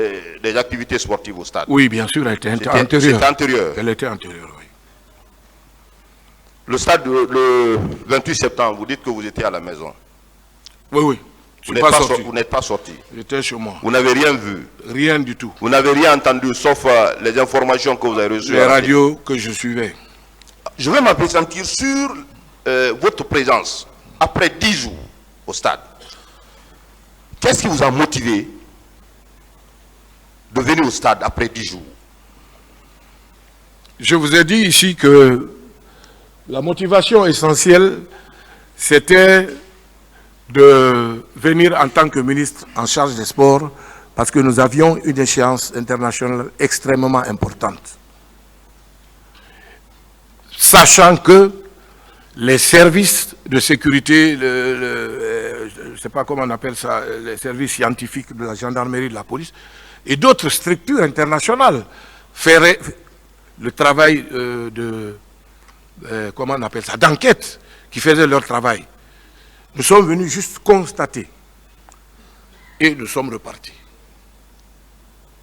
des activités sportives au stade. Oui, bien sûr, elle était antérieure. C'était antérieur. Elle était antérieure, oui. Le stade, le 28 septembre, vous dites que vous étiez à la maison. Oui, oui. Vous n'êtes pas sorti. J'étais chez moi. Vous n'avez rien vu. Rien du tout. Vous n'avez rien entendu, sauf les informations que vous avez reçues. Les radios que je suivais. Je vais m'appesantir sur votre présence après 10 jours au stade. Qu'est-ce qui vous a motivé de venir au stade après 10 jours? Je vous ai dit ici que la motivation essentielle, c'était de venir en tant que ministre en charge des sports parce que nous avions une échéance internationale extrêmement importante. Sachant que les services de sécurité, je ne sais pas comment on appelle ça, les services scientifiques de la gendarmerie, de la police, et d'autres structures internationales feraient le travail comment on appelle ça, d'enquête, qui faisaient leur travail. Nous sommes venus juste constater et nous sommes repartis.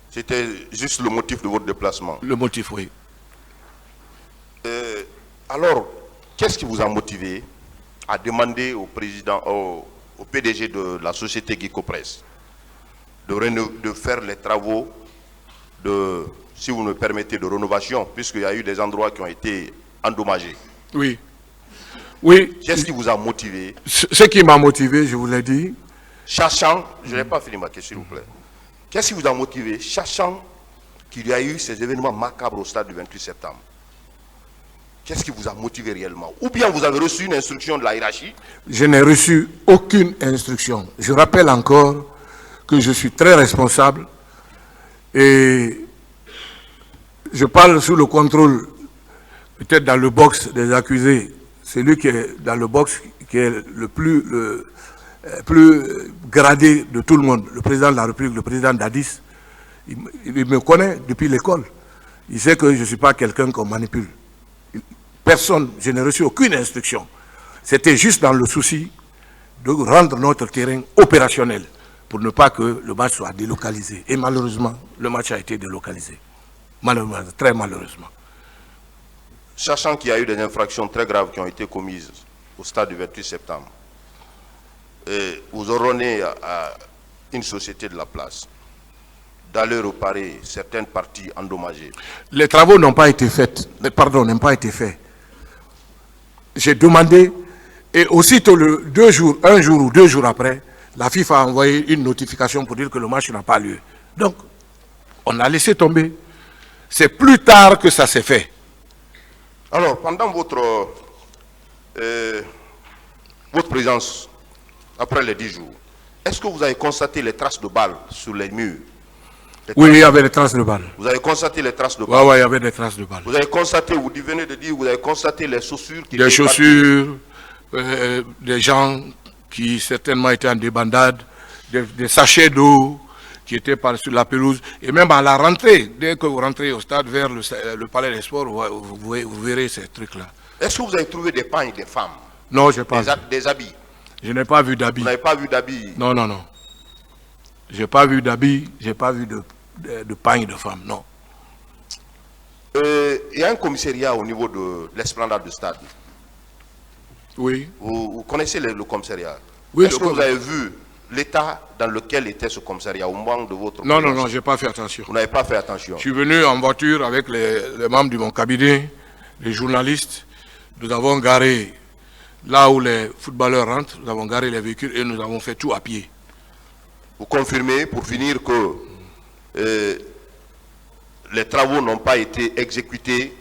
C'était juste le motif de votre déplacement? Le motif, oui. Alors, qu'est-ce qui vous a motivé à demander au président, au PDG de la société Guico-Presse de faire les travaux de, si vous me permettez, de rénovation, puisqu'il y a eu des endroits qui ont été endommagés? Oui. Oui. Qu'est-ce qui vous a motivé? Ce qui m'a motivé, je vous l'ai dit. Sachant, je n'ai pas fini ma question, s'il vous plaît. Qu'est-ce qui vous a motivé, sachant qu'il y a eu ces événements macabres au stade du 28 septembre? Qu'est-ce qui vous a motivé réellement? Ou bien vous avez reçu une instruction de la hiérarchie? Je n'ai reçu aucune instruction. Je rappelle encore que je suis très responsable et je parle sous le contrôle, peut-être dans le box des accusés. C'est lui qui est dans le box, qui est le plus gradé de tout le monde. Le président de la République, le président Dadis, il me connaît depuis l'école. Il sait que je ne suis pas quelqu'un qu'on manipule. Personne, je n'ai reçu aucune instruction. C'était juste dans le souci de rendre notre terrain opérationnel pour ne pas que le match soit délocalisé. Et malheureusement, le match a été délocalisé. Malheureusement, très malheureusement. Sachant qu'il y a eu des infractions très graves qui ont été commises au stade du 28 septembre, et vous ordonnez à une société de la place d'aller réparer certaines parties endommagées. Les travaux n'ont pas été faits, pardon, n'ont pas été faits. j'ai demandé, et aussitôt un jour ou 2 jours après, la FIFA a envoyé une notification pour dire que le match n'a pas lieu. Donc, on a laissé tomber. C'est plus tard que ça s'est fait. Alors, pendant votre présence, après les 10 jours, est-ce que vous avez constaté les traces de balles sur les murs? Oui, il y avait des traces de balles. Vous avez constaté les traces de balles? Oui, il y avait des traces de balles. Vous avez constaté, vous venez de dire, vous avez constaté les chaussures qui des chaussures, des gens qui certainement étaient en débandade, des sachets d'eau qui étaient sur la pelouse. Et même à la rentrée, dès que vous rentrez au stade vers le palais des sports, vous verrez ces trucs-là. Est-ce que vous avez trouvé des pagnes des femmes? Non, je n'ai pas vu. Des habits? Je n'ai pas vu d'habits. Vous n'avez pas vu d'habits? Non, non, non. Je n'ai pas vu d'habits, je n'ai pas vu de pagnes de femmes, non. Il y a un commissariat au niveau de l'esplanade du stade. Oui. Vous connaissez le commissariat? Oui. Est-ce que vous avez vu l'état dans lequel était ce commissariat au moment de votre Non, présence? non, non, je n'ai pas fait attention. Vous n'avez pas fait attention? Je suis venu en voiture avec les membres de mon cabinet, les journalistes. Nous avons garé là où les footballeurs rentrent, nous avons garé les véhicules et nous avons fait tout à pied. Vous confirmez, pour finir, que les travaux n'ont pas été exécutés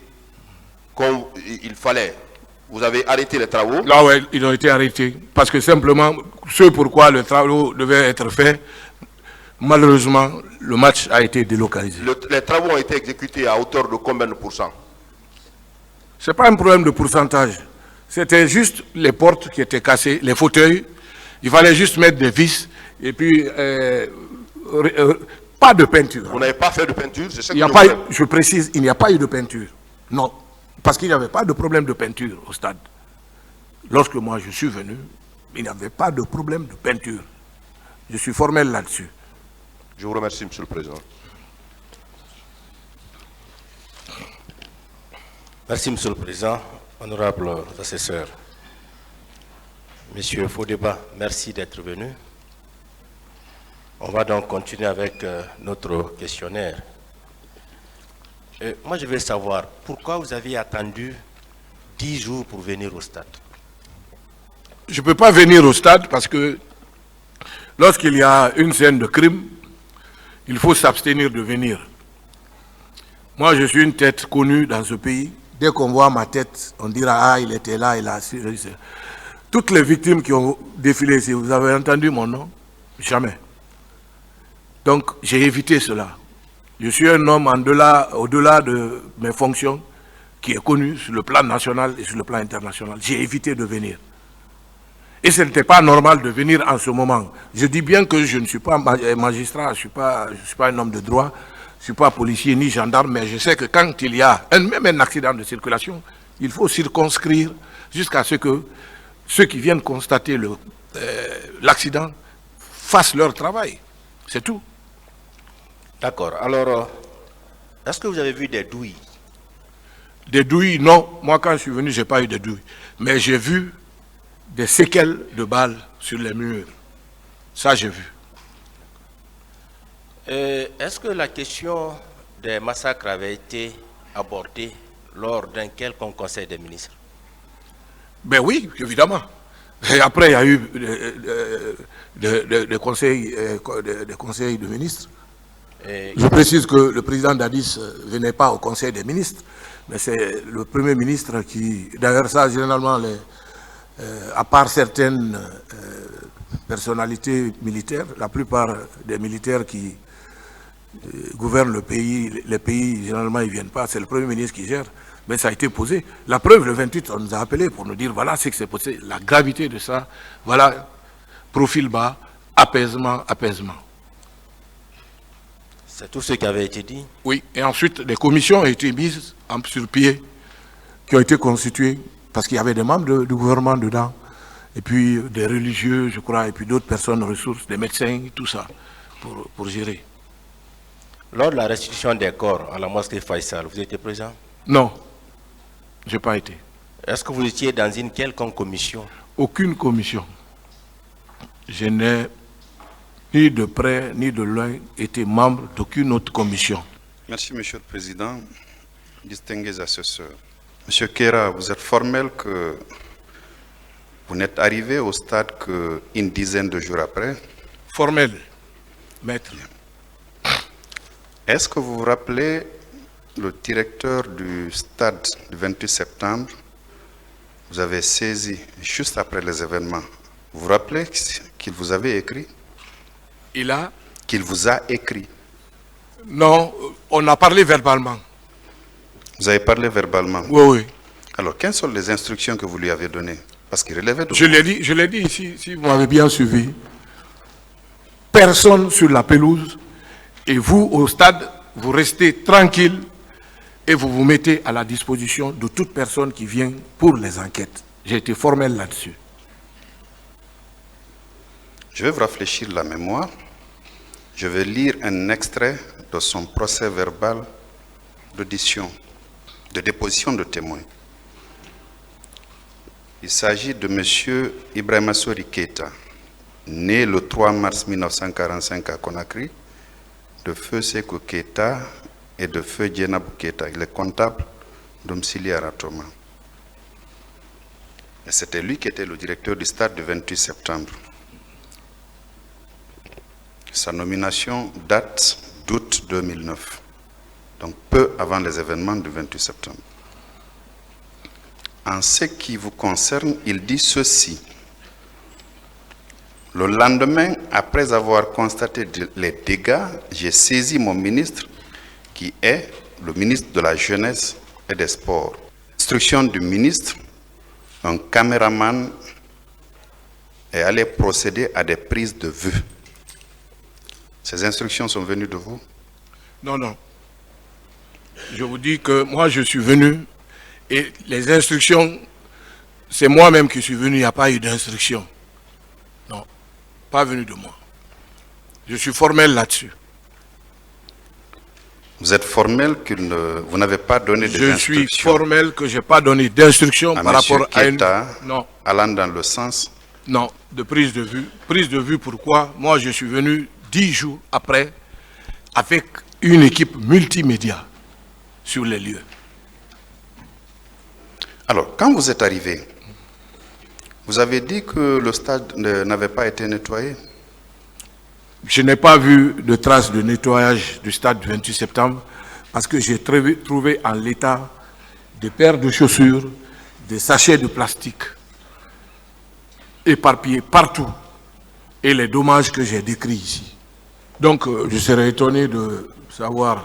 comme il fallait? Vous avez arrêté les travaux? Là, ouais, ils ont été arrêtés. Parce que simplement, ce pourquoi le travaux devait être fait, malheureusement, le match a été délocalisé. Les travaux ont été exécutés à hauteur de combien de pourcents? Ce n'est pas un problème de pourcentage. C'était juste les portes qui étaient cassées, les fauteuils. Il fallait juste mettre des vis et puis pas de peinture. Vous n'avez pas fait de peinture? Je précise, il n'y a pas eu de peinture. Non. Parce qu'il n'y avait pas de problème de peinture au stade. Lorsque moi je suis venu, il n'y avait pas de problème de peinture. Je suis formel là-dessus. Je vous remercie, Monsieur le Président. Merci, Monsieur le Président. Honorable assesseur. Monsieur Fodeba, merci d'être venu. On va donc continuer avec notre questionnaire. Moi, je veux savoir, pourquoi vous avez attendu 10 jours pour venir au stade? Je ne peux pas venir au stade parce que lorsqu'il y a une scène de crime, il faut s'abstenir de venir. Moi, je suis une tête connue dans ce pays. Dès qu'on voit ma tête, on dira « Ah, il était là, il a assis. » Toutes les victimes qui ont défilé ici, vous avez entendu mon nom? Jamais. Donc, j'ai évité cela. Je suis un homme au-delà de mes fonctions, qui est connu sur le plan national et sur le plan international. J'ai évité de venir. Et ce n'était pas normal de venir en ce moment. Je dis bien que je ne suis pas magistrat, je ne suis pas un homme de droit, je ne suis pas policier ni gendarme, mais je sais que quand il y a même un accident de circulation, il faut circonscrire jusqu'à ce que ceux qui viennent constater l'accident fassent leur travail. C'est tout. D'accord. Alors, est-ce que vous avez vu des douilles? Des douilles, non. Moi, quand je suis venu, je n'ai pas eu de douilles. Mais j'ai vu des séquelles de balles sur les murs. Ça, j'ai vu. Est-ce que la question des massacres avait été abordée lors d'un quelconque conseil des ministres? Ben oui, évidemment. Et après, il y a eu des conseils de ministres. Je précise que le président Dadis ne venait pas au conseil des ministres, mais c'est le premier ministre qui... D'ailleurs, ça, généralement, à part certaines personnalités militaires, la plupart des militaires qui gouvernent le pays, les pays, généralement, ils ne viennent pas. C'est le premier ministre qui gère. Mais ça a été posé. La preuve, le 28, on nous a appelés pour nous dire, voilà ce que c'est posé, la gravité de ça, voilà, profil bas, apaisement, apaisement. C'est tout ce qui avait été dit? Oui, et ensuite, les commissions ont été mises sur pied, qui ont été constituées, parce qu'il y avait des membres du gouvernement dedans, et puis des religieux, je crois, et puis d'autres personnes ressources, des médecins, tout ça, pour gérer. Lors de la restitution des corps à la mosquée Faisal, vous étiez présent? Non, je n'ai pas été. Est-ce que vous étiez dans une quelconque commission? Aucune commission. Je n'ai ni de près ni de loin été membre d'aucune autre commission. Merci, Monsieur le Président. Distingués assesseurs, Monsieur Kera, vous êtes formel que vous n'êtes arrivé au stade qu'une dizaine de jours après. Formel, maître. Est-ce que vous vous rappelez le directeur du stade du 28 septembre? Vous avez saisi juste après les événements. Vous vous rappelez qu'il vous avait écrit? Qu'il vous a écrit? Non, on a parlé verbalement. Vous avez parlé verbalement? Oui, oui. Alors, quelles sont les instructions que vous lui avez données? Parce qu'il relevait de Je l'ai dit ici, si vous m'avez bien suivi. Personne sur la pelouse et vous, au stade, vous restez tranquille et vous vous mettez à la disposition de toute personne qui vient pour les enquêtes. J'ai été formel là-dessus. Je vais vous rafraîchir la mémoire. Je vais lire un extrait de son procès verbal d'audition, de déposition de témoins. Il s'agit de M. Ibrahima Sori Keita, né le 3 mars 1945 à Conakry, de feu Sekou Keita et de feu Djenabou Keita. Il est comptable domicilié à Ratoma. Et c'était lui qui était le directeur du stade du 28 septembre. Sa nomination date d'août 2009, donc peu avant les événements du 28 septembre. En ce qui vous concerne, il dit ceci. Le lendemain, après avoir constaté les dégâts, j'ai saisi mon ministre, qui est le ministre de la Jeunesse et des Sports. Instruction du ministre, un caméraman est allé procéder à des prises de vue. Ces instructions sont venues de vous? Non, non. Je vous dis que moi, je suis venu et les instructions, c'est moi-même qui suis venu, il n'y a pas eu d'instruction. Non, pas venu de moi. Je suis formel là-dessus. Vous êtes formel que vous n'avez pas donné des instructions? Je suis formel que je n'ai pas donné d'instructions par rapport à une... Non. Allant dans le sens? Non, de prise de vue. Prise de vue, pourquoi? Moi, je suis venu 10 jours après avec une équipe multimédia sur les lieux. Alors, quand vous êtes arrivé, vous avez dit que le stade n'avait pas été nettoyé? Je n'ai pas vu de traces de nettoyage du stade du 28 septembre parce que j'ai trouvé en l'état des paires de chaussures, des sachets de plastique éparpillés partout et les dommages que j'ai décrits ici. Donc, je serais étonné de savoir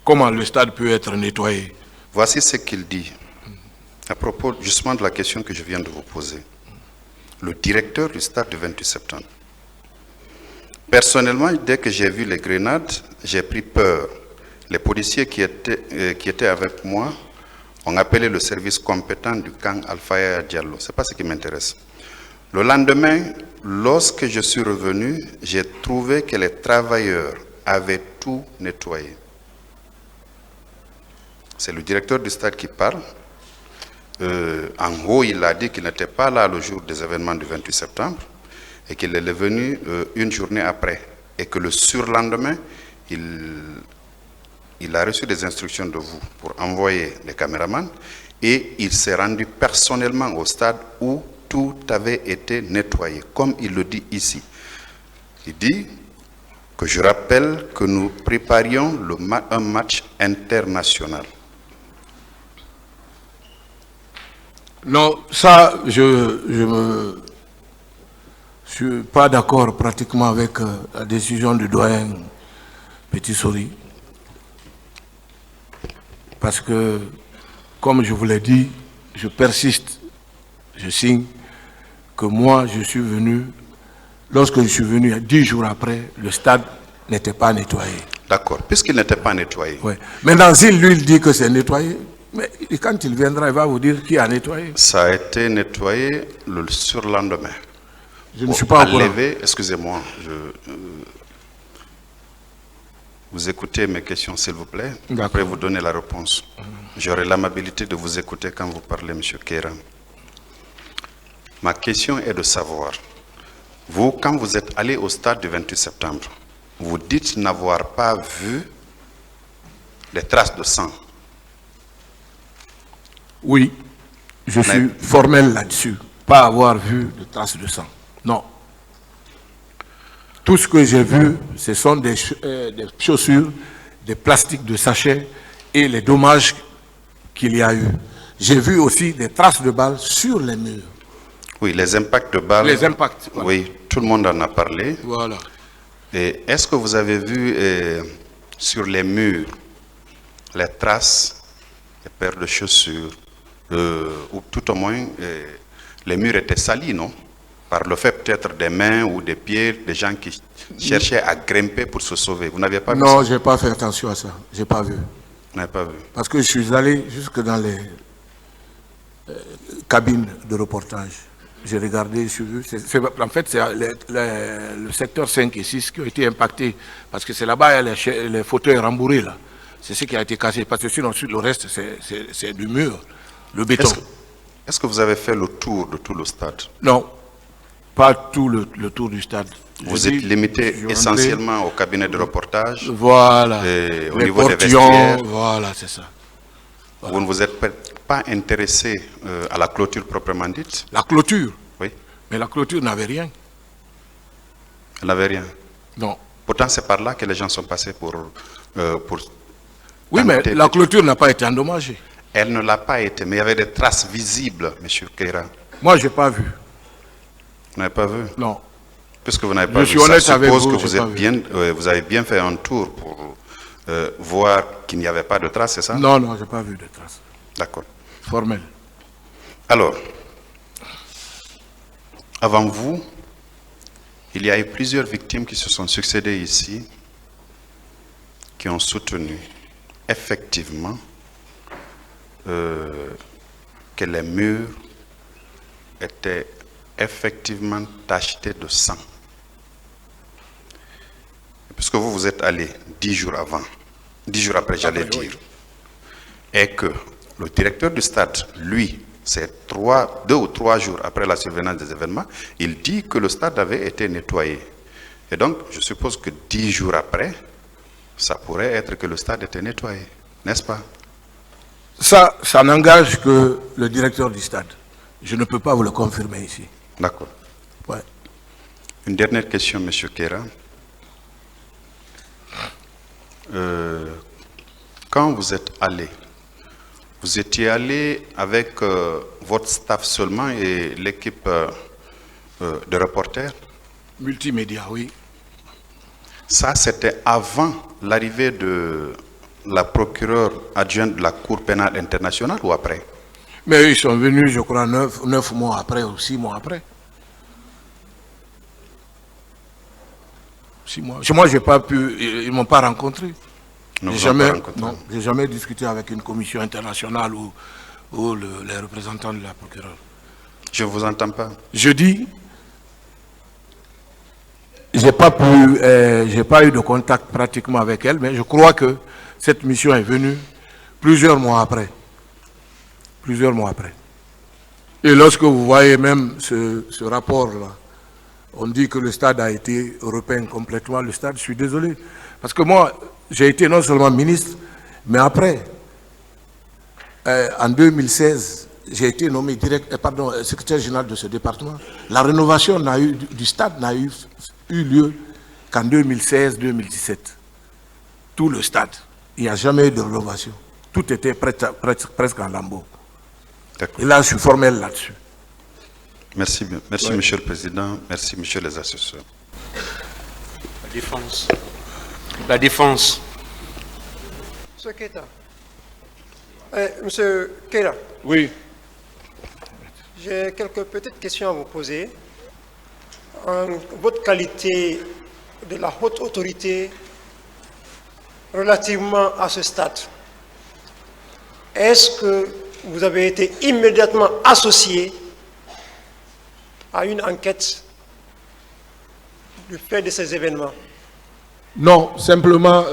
comment le stade peut être nettoyé. Voici ce qu'il dit à propos justement de la question que je viens de vous poser. Le directeur du stade du 28 septembre. Personnellement, dès que j'ai vu les grenades, j'ai pris peur. Les policiers qui étaient avec moi ont appelé le service compétent du camp Alpha Diallo. Ce n'est pas ce qui m'intéresse. Le lendemain, lorsque je suis revenu, j'ai trouvé que les travailleurs avaient tout nettoyé. C'est le directeur du stade qui parle. En haut, il a dit qu'il n'était pas là le jour des événements du 28 septembre et qu'il est venu une journée après. Et que le surlendemain, il a reçu des instructions de vous pour envoyer les caméramans et il s'est rendu personnellement au stade où tout avait été nettoyé, comme il le dit ici. Il dit que je rappelle que nous préparions un match international. Non, ça, je suis pas d'accord pratiquement avec la décision du doyen Petit Sori. Parce que, comme je vous l'ai dit, je persiste, je signe que moi, je suis venu, lorsque je suis venu 10 jours après, le stade n'était pas nettoyé. D'accord, puisqu'il n'était pas nettoyé. Oui. Maintenant, s'il lui dit que c'est nettoyé, mais quand il viendra, il va vous dire qui a nettoyé. Ça a été nettoyé le surlendemain. Je ne suis pas au courant. Excusez-moi, vous écoutez mes questions, s'il vous plaît. Après, vous donnez la réponse. J'aurai l'amabilité de vous écouter quand vous parlez, M. Kera. Ma question est de savoir, vous, quand vous êtes allé au stade du 28 septembre, vous dites n'avoir pas vu les traces de sang. Oui, je suis formel là-dessus. Pas avoir vu de traces de sang. Non. Tout ce que j'ai vu, ce sont des chaussures, des plastiques de sachets et les dommages qu'il y a eu. J'ai vu aussi des traces de balles sur les murs. Oui, les impacts de balles. Les impacts. Voilà. Oui, tout le monde en a parlé. Voilà. Et est-ce que vous avez vu sur les murs les traces des paires de chaussures, ou tout au moins les murs étaient salis, non? Par le fait peut-être des mains ou des pieds, des gens qui cherchaient à grimper pour se sauver. Vous n'aviez pas vu ça? Non, je n'ai pas fait attention à ça. Je n'ai pas vu. Vous n'avez pas vu? Parce que je suis allé jusque dans les cabines de reportage. J'ai regardé, j'ai vu. En fait, c'est le secteur 5 et 6 qui ont été impactés. Parce que c'est là-bas, il y a les fauteuils rembourrés, là. C'est ce qui a été cassé. Parce que sinon, le reste, c'est du mur, le béton. Est-ce que vous avez fait le tour de tout le stade? Non, pas tout le tour du stade. Vous êtes limité essentiellement au cabinet de reportage? Voilà. Et au les niveau des portillons, vestiaires? voilà, c'est ça. Voilà. Vous ne vous êtes pas intéressé à la clôture proprement dite? La clôture? Oui. Mais la clôture n'avait rien. Elle n'avait rien? Non. Pourtant, c'est par là que les gens sont passés pour oui, mais la clôture n'a pas été endommagée. Elle ne l'a pas été, mais il y avait des traces visibles, M. Keira. Moi, je n'ai pas vu. Vous n'avez pas vu? Non. Puisque vous n'avez pas vu, je suis honnête avec vous, que vous avez bien fait un tour pour voir qu'il n'y avait pas de traces, c'est ça? Non, non, je n'ai pas vu de traces. D'accord. Formel. Alors, avant vous, il y a eu plusieurs victimes qui se sont succédées ici, qui ont soutenu effectivement que les murs étaient effectivement tachetés de sang. Puisque vous êtes allé 10 jours après, j'allais dire, et que le directeur du stade, lui, c'est 2 ou 3 jours après la survenance des événements, il dit que le stade avait été nettoyé. Et donc, je suppose que 10 jours après, ça pourrait être que le stade était nettoyé, n'est-ce pas? Ça n'engage que le directeur du stade. Je ne peux pas vous le confirmer ici. D'accord. Ouais. Une dernière question, M. Keira. Quand vous êtes allé, vous étiez allé avec votre staff seulement et l'équipe de reporters? Multimédia, oui. Ça, c'était avant l'arrivée de la procureure adjointe de la Cour pénale internationale ou après? Mais ils sont venus, je crois, 9 mois après ou 6 mois après. 6 mois. Moi, j'ai pas pu, ils ne m'ont pas rencontré. J'ai jamais discuté avec une commission internationale ou les représentants de la procureure. Je ne vous entends pas. Je dis, j'ai pas eu de contact pratiquement avec elle, mais je crois que cette mission est venue plusieurs mois après. Plusieurs mois après. Et lorsque vous voyez même ce rapport-là, on dit que le stade a été repeint complètement. Le stade, je suis désolé. Parce que moi, j'ai été non seulement ministre, mais après, en 2016, j'ai été nommé secrétaire général de ce département. La rénovation du stade n'a eu lieu qu'en 2016-2017. Tout le stade. Il n'y a jamais eu de rénovation. Tout était presque en lambeaux. Et là, je suis formel là-dessus. Merci, merci ouais. Monsieur le Président. Merci, Monsieur les assesseurs. La défense. La défense. Monsieur Keita. Monsieur Keita. Oui. J'ai quelques petites questions à vous poser. En votre qualité de la haute autorité relativement à ce stade, est-ce que vous avez été immédiatement associé à une enquête du fait de ces événements? Non, simplement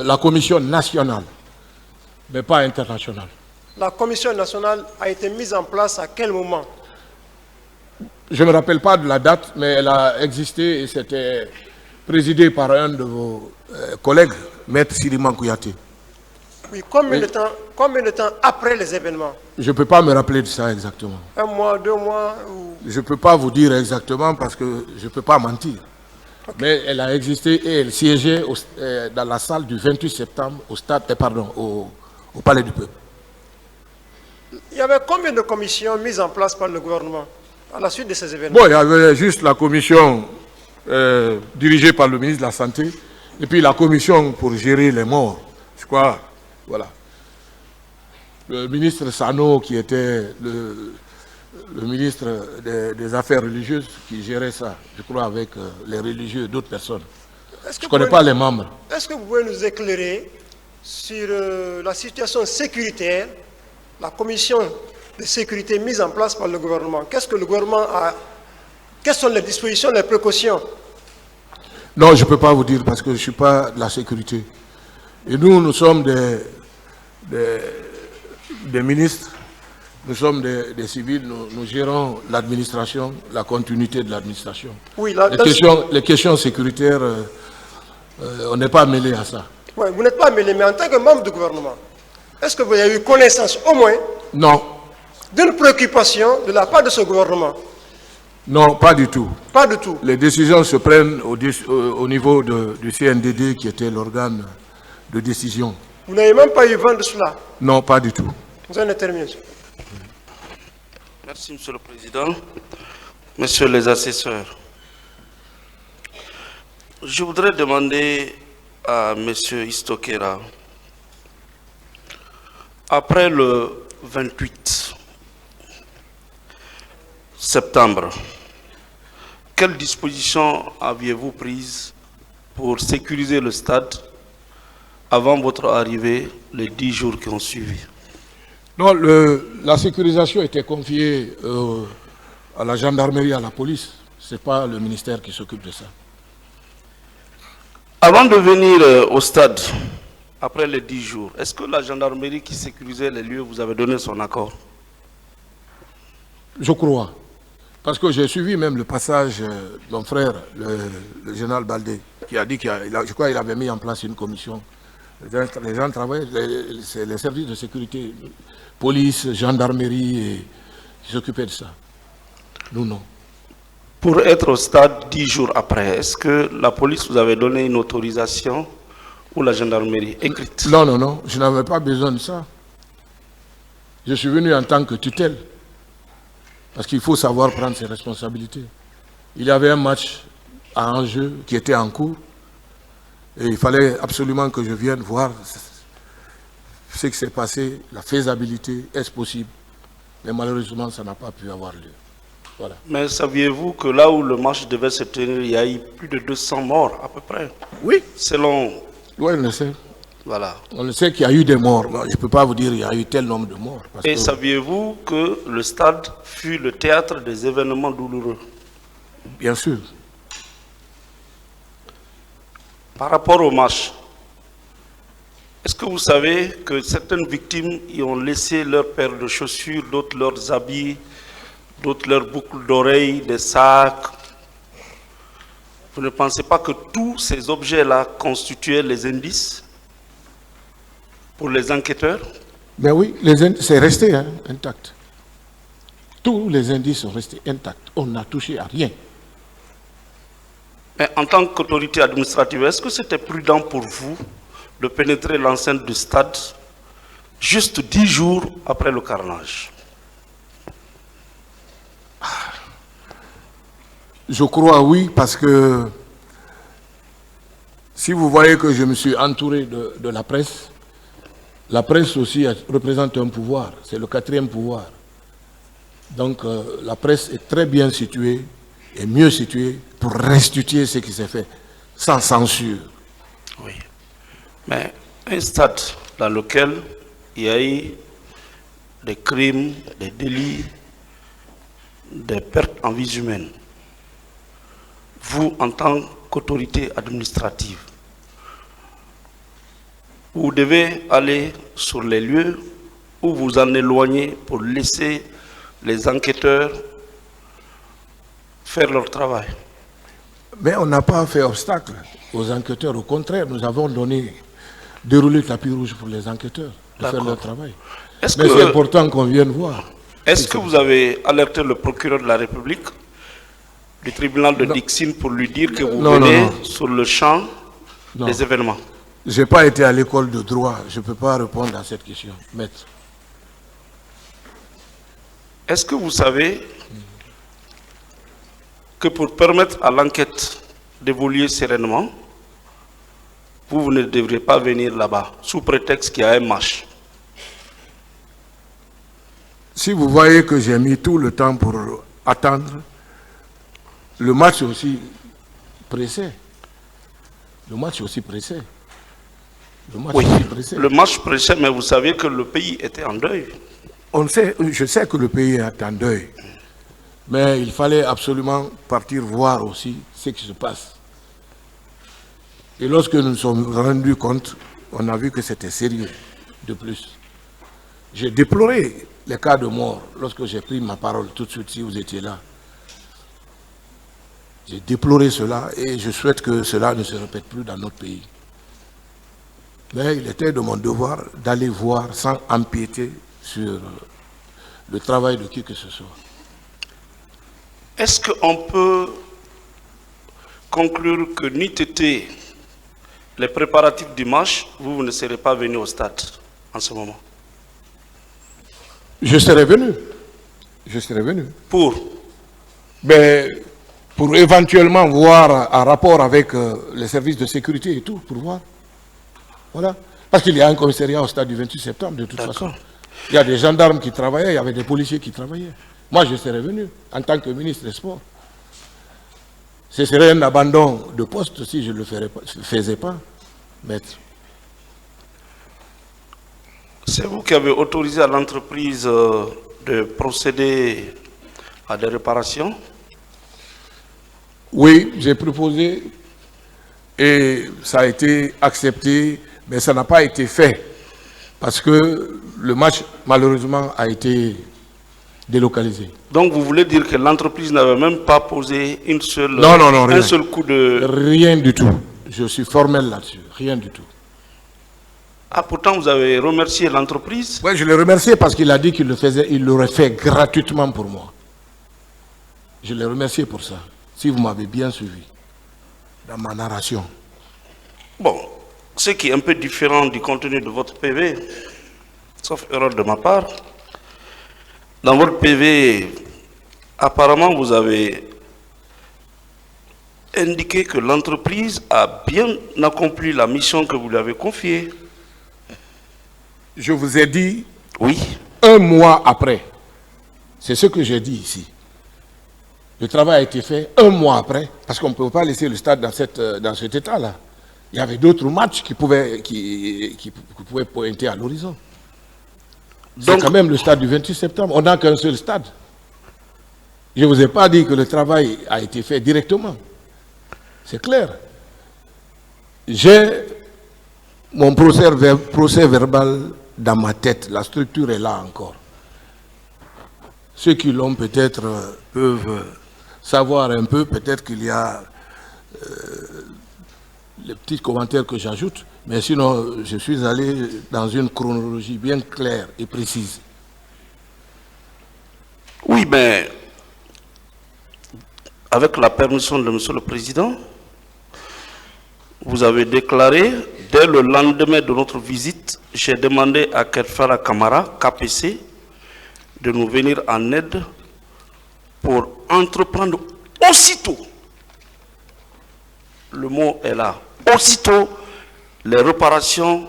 la commission nationale, mais pas internationale. La commission nationale a été mise en place à quel moment? Je ne me rappelle pas de la date, mais elle a existé et c'était présidé par un de vos collègues, Maître Siriman Kouyaté. Oui, combien de temps après les événements? Je ne peux pas me rappeler de ça exactement. 1 mois, 2 mois ou... Je ne peux pas vous dire exactement parce que je ne peux pas mentir. Okay. Mais elle a existé et elle siégeait dans la salle du 28 septembre au Palais du Peuple. Il y avait combien de commissions mises en place par le gouvernement à la suite de ces événements? Bon, il y avait juste la commission dirigée par le ministre de la Santé et puis la commission pour gérer les morts. Je crois, voilà. Le ministre Sano, qui était le ministre des Affaires religieuses, qui gérait ça, je crois, avec les religieux et d'autres personnes. Je ne connais pas les membres. Est-ce que vous pouvez nous éclairer sur la situation sécuritaire, la commission de sécurité mise en place par le gouvernement? Qu'est-ce que le gouvernement a? Quelles sont les dispositions, les précautions? Non, je ne peux pas vous dire parce que je ne suis pas de la sécurité. Et nous sommes des ministres, nous sommes des civils, nous gérons l'administration, la continuité de l'administration. Oui, les questions sécuritaires, on n'est pas mêlé à ça. Oui, vous n'êtes pas mêlé, mais en tant que membre du gouvernement, est-ce que vous avez eu connaissance au moins d'une préoccupation de la part de ce gouvernement? Non, pas du tout. Pas du tout. Les décisions se prennent au niveau du CNDD qui était l'organe de décision. Vous n'avez même pas eu vent de cela? Non, pas du tout. Vous en êtes terminé. Merci, Monsieur le Président. Messieurs les assesseurs, je voudrais demander à Monsieur Istokera, après le 28 septembre, quelles dispositions aviez-vous prises pour sécuriser le stade avant votre arrivée, les 10 jours qui ont suivi? Non, la sécurisation était confiée à la gendarmerie, à la police. Ce n'est pas le ministère qui s'occupe de ça. Avant de venir au stade, après les 10 jours, est-ce que la gendarmerie qui sécurisait les lieux vous avait donné son accord? Je crois. Parce que j'ai suivi même le passage de mon frère, le général Baldé, qui a dit je crois qu'il avait mis en place une commission. Les gens travaillent, c'est les services de sécurité, police, gendarmerie, qui s'occupaient de ça. Nous, non. Pour être au stade 10 jours après, est-ce que la police vous avait donné une autorisation ou la gendarmerie écrite? Non, non, non, je n'avais pas besoin de ça. Je suis venu en tant que tutelle. Parce qu'il faut savoir prendre ses responsabilités. Il y avait un match à enjeu qui était en cours. Et il fallait absolument que je vienne voir ce qui s'est passé, la faisabilité, est-ce possible? Mais malheureusement, ça n'a pas pu avoir lieu. Voilà. Mais saviez-vous que là où le match devait se tenir, il y a eu plus de 200 morts à peu près? Oui. Selon... Oui, on le sait. Voilà. On le sait qu'il y a eu des morts. Je ne peux pas vous dire qu'il y a eu tel nombre de morts. Et saviez-vous que le stade fut le théâtre des événements douloureux? Bien sûr. Par rapport au match, est-ce que vous savez que certaines victimes y ont laissé leurs paires de chaussures, d'autres leurs habits, d'autres leurs boucles d'oreilles, des sacs? Vous ne pensez pas que tous ces objets-là constituaient les indices pour les enquêteurs? Ben oui, c'est resté intact. Tous les indices sont restés intacts. On n'a touché à rien. Mais en tant qu'autorité administrative, est-ce que c'était prudent pour vous de pénétrer l'enceinte du stade juste 10 jours après le carnage? Je crois oui, parce que si vous voyez que je me suis entouré de la presse aussi représente un pouvoir, c'est le 4e pouvoir. Donc la presse est très bien située et mieux située pour restituer ce qui s'est fait, sans censure. Oui. Mais un stade dans lequel il y a eu des crimes, des délits, des pertes en vies humaines, vous, en tant qu'autorité administrative, vous devez aller sur les lieux ou vous en éloigner pour laisser les enquêteurs faire leur travail. Mais on n'a pas fait obstacle aux enquêteurs. Au contraire, nous avons donné dérouler le tapis rouge pour les enquêteurs de faire D'accord. leur travail. Est-ce Mais c'est que, important qu'on vienne voir. est-ce que vous avez alerté le procureur de la République du tribunal de Dixine pour lui dire que vous Non, venez non. sur le champ Non. des événements? Je n'ai pas été à l'école de droit, je ne peux pas répondre à cette question, maître. Est-ce que vous savez que pour permettre à l'enquête d'évoluer sereinement, vous ne devrez pas venir là-bas sous prétexte qu'il y a un match? Si vous voyez que j'ai mis tout le temps pour attendre, le match est aussi pressé. Le match est aussi pressé. Le match Oui, est aussi pressé. le match pressait, mais vous saviez que le pays était en deuil. Je sais que le pays est en deuil, mais il fallait absolument partir voir aussi ce qui se passe. Et lorsque nous nous sommes rendus compte, on a vu que c'était sérieux, de plus. J'ai déploré les cas de mort lorsque j'ai pris ma parole tout de suite, si vous étiez là. J'ai déploré cela et je souhaite que cela ne se répète plus dans notre pays. Mais il était de mon devoir d'aller voir sans empiéter sur le travail de qui que ce soit. Est-ce qu'on peut conclure que ni été les préparatifs du match, vous ne serez pas venu au stade en ce moment? Je serais venu. Je serais venu. Mais pour éventuellement voir en rapport avec les services de sécurité et tout, pour voir. Voilà. Parce qu'il y a un commissariat au stade du 28 septembre, de toute façon. Il y a des gendarmes qui travaillaient, il y avait des policiers qui travaillaient. Moi, je serais venu en tant que ministre des Sports. Ce serait un abandon de poste si je ne le faisais pas, maître. c'est vous qui avez autorisé à l'entreprise de procéder à des réparations? Oui, j'ai proposé et ça a été accepté, mais ça n'a pas été fait parce que le match, malheureusement, a été délocalisé. Donc vous voulez dire que l'entreprise n'avait même pas posé un rien. seul coup de... Rien du tout. Je suis formel là-dessus. Rien du tout. Ah, pourtant vous avez remercié l'entreprise? Oui, je l'ai remercié parce qu'il a dit qu'il le faisait, il l'aurait fait gratuitement pour moi. Je l'ai remercié pour ça, si vous m'avez bien suivi dans ma narration. Bon, ce qui est un peu différent du contenu de votre PV, sauf erreur de ma part, dans votre PV, apparemment vous avez indiqué que l'entreprise a bien accompli la mission que vous lui avez confiée. Je vous ai dit, oui, un mois après, c'est ce que j'ai dit ici. Le travail a été fait un mois après, parce qu'on ne peut pas laisser le stade dans cet état-là. Il y avait d'autres matchs qui pouvaient pointer à l'horizon. C'est quand même le stade du 28 septembre. On n'a qu'un seul stade. Je ne vous ai pas dit que le travail a été fait directement. C'est clair. J'ai mon procès verbal dans ma tête. La structure est là encore. Ceux qui l'ont peut-être peuvent savoir un peu. Peut-être qu'il y a les petits commentaires que j'ajoute. Mais sinon, je suis allé dans une chronologie bien claire et précise. Oui, mais avec la permission de M. le Président, vous avez déclaré, dès le lendemain de notre visite, j'ai demandé à Kerfara Kamara, KPC, de nous venir en aide pour entreprendre aussitôt, le mot est là, aussitôt les réparations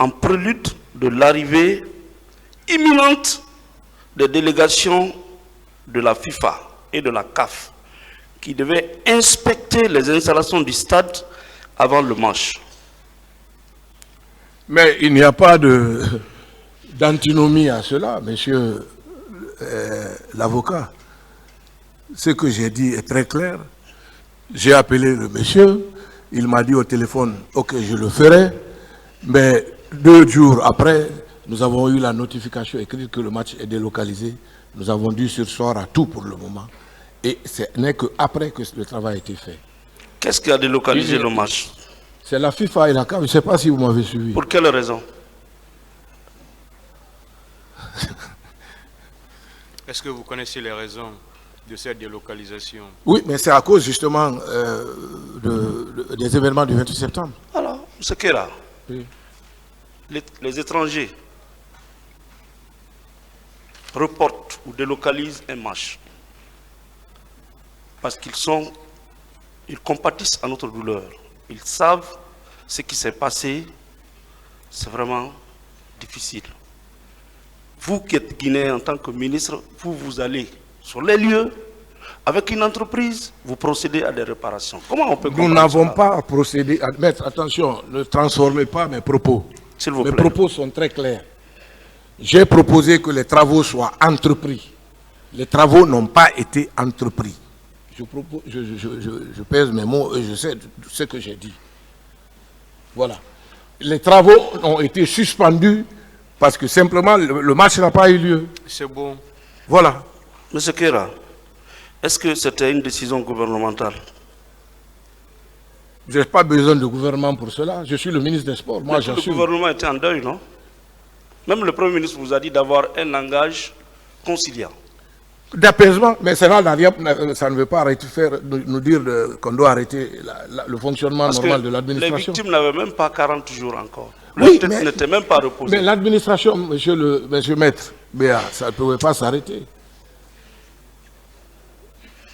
en prélude de l'arrivée imminente des délégations de la FIFA et de la CAF qui devaient inspecter les installations du stade avant le match. Mais il n'y a pas d'antinomie à cela, monsieur l'avocat. Ce que j'ai dit est très clair. J'ai appelé le monsieur, il m'a dit au téléphone, ok, je le ferai, mais 2 jours après, nous avons eu la notification écrite que le match est délocalisé. Nous avons dû surseoir à tout pour le moment. Et ce n'est qu'après que le travail a été fait. Qu'est-ce qui a délocalisé le match? C'est la FIFA et la CAF, je ne sais pas si vous m'avez suivi. Pour quelle raison? Est-ce que vous connaissez les raisons de cette délocalisation? Oui, mais c'est à cause justement des événements du 28 septembre. Alors, ce qu'est là, Oui. les étrangers reportent ou délocalisent un match parce ils compatissent à notre douleur. Ils savent ce qui s'est passé, c'est vraiment difficile. Vous qui êtes Guinéen en tant que ministre, vous allez sur les lieux, avec une entreprise, vous procédez à des réparations. Comment on peut comprendre Nous n'avons cela? pas procédé à mettre, attention, ne transformez pas mes propos. S'il vous Mes plaît. propos sont très clairs. J'ai proposé que les travaux soient entrepris. Les travaux n'ont pas été entrepris. Je pèse mes mots et je sais ce que j'ai dit. Voilà. Les travaux ont été suspendus parce que simplement le match n'a pas eu lieu. C'est bon. Voilà. Monsieur Kera, est-ce que c'était une décision gouvernementale? Je n'ai pas besoin de gouvernement pour cela. Je suis le ministre des Sports. Moi, Le j'assume. gouvernement était en deuil, non? Même le Premier ministre vous a dit d'avoir un langage conciliant. D'apaisement, mais ça ne veut pas nous dire qu'on doit arrêter le fonctionnement Parce normal de que les l'administration. victimes n'avaient même pas 40 jours encore. Oui, Leur tête mais- n'était même pas reposée. Mais l'administration, monsieur Maître Béa, ça ne pouvait pas s'arrêter.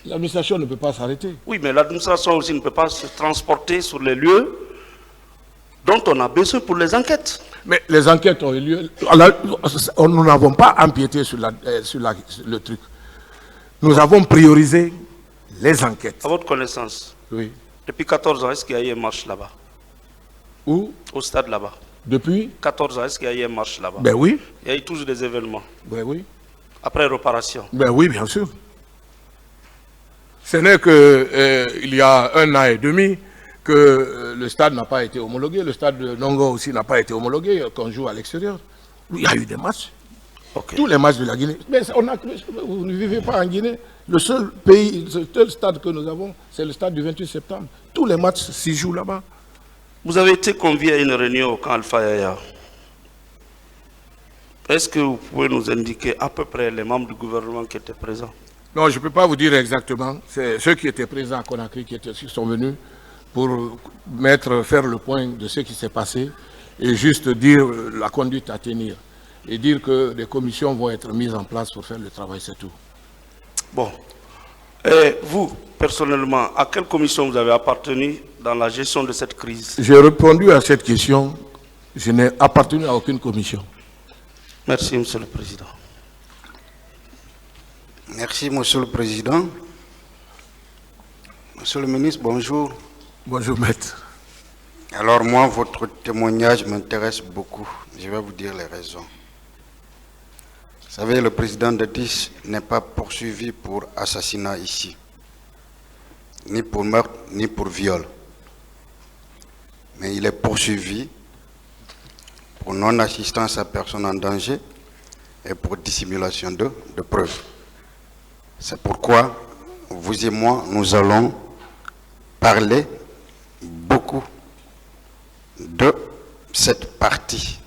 L'administration ne peut pas s'arrêter. Oui, mais l'administration aussi ne peut pas se transporter sur les lieux dont on a besoin pour les enquêtes. Mais les enquêtes ont eu lieu. Alors, nous n'avons pas empiété sur le truc. Nous avons priorisé les enquêtes. À votre connaissance, Oui. depuis 14 ans, est-ce qu'il y a eu un marche là-bas? Où? Au stade là-bas. Depuis? 14 ans, est-ce qu'il y a eu un marche là-bas? Ben oui. Il y a eu toujours des événements. Ben oui. Après réparation. Ben oui, bien sûr. Ce n'est qu'il y a 1 an et demi que le stade n'a pas été homologué. Le stade de Nongo aussi n'a pas été homologué, qu'on joue à l'extérieur. Il y a eu des matchs. Ok. Tous les matchs de la Guinée. Mais vous ne vivez pas en Guinée. Le seul pays, le seul stade que nous avons, c'est le stade du 28 septembre. Tous les matchs s'y jouent là-bas. Vous avez été convié à une réunion au camp Alpha Yaya. Est-ce que vous pouvez nous indiquer à peu près les membres du gouvernement qui étaient présents? Non, je ne peux pas vous dire exactement. C'est ceux qui étaient présents à Conakry qui sont venus pour faire le point de ce qui s'est passé et juste dire la conduite à tenir. Et dire que des commissions vont être mises en place pour faire le travail, c'est tout. Bon. Et vous, personnellement, à quelle commission vous avez appartenu dans la gestion de cette crise? J'ai répondu à cette question. Je n'ai appartenu à aucune commission. Merci, Monsieur le Président. Merci, Monsieur le Président. Monsieur le ministre, bonjour. Bonjour, maître. Alors moi, votre témoignage m'intéresse beaucoup. Je vais vous dire les raisons. Vous savez, le président Dadis n'est pas poursuivi pour assassinat ici, ni pour meurtre, ni pour viol. Mais il est poursuivi pour non-assistance à personne en danger et pour dissimulation de preuves. C'est pourquoi vous et moi, nous allons parler beaucoup de cette partie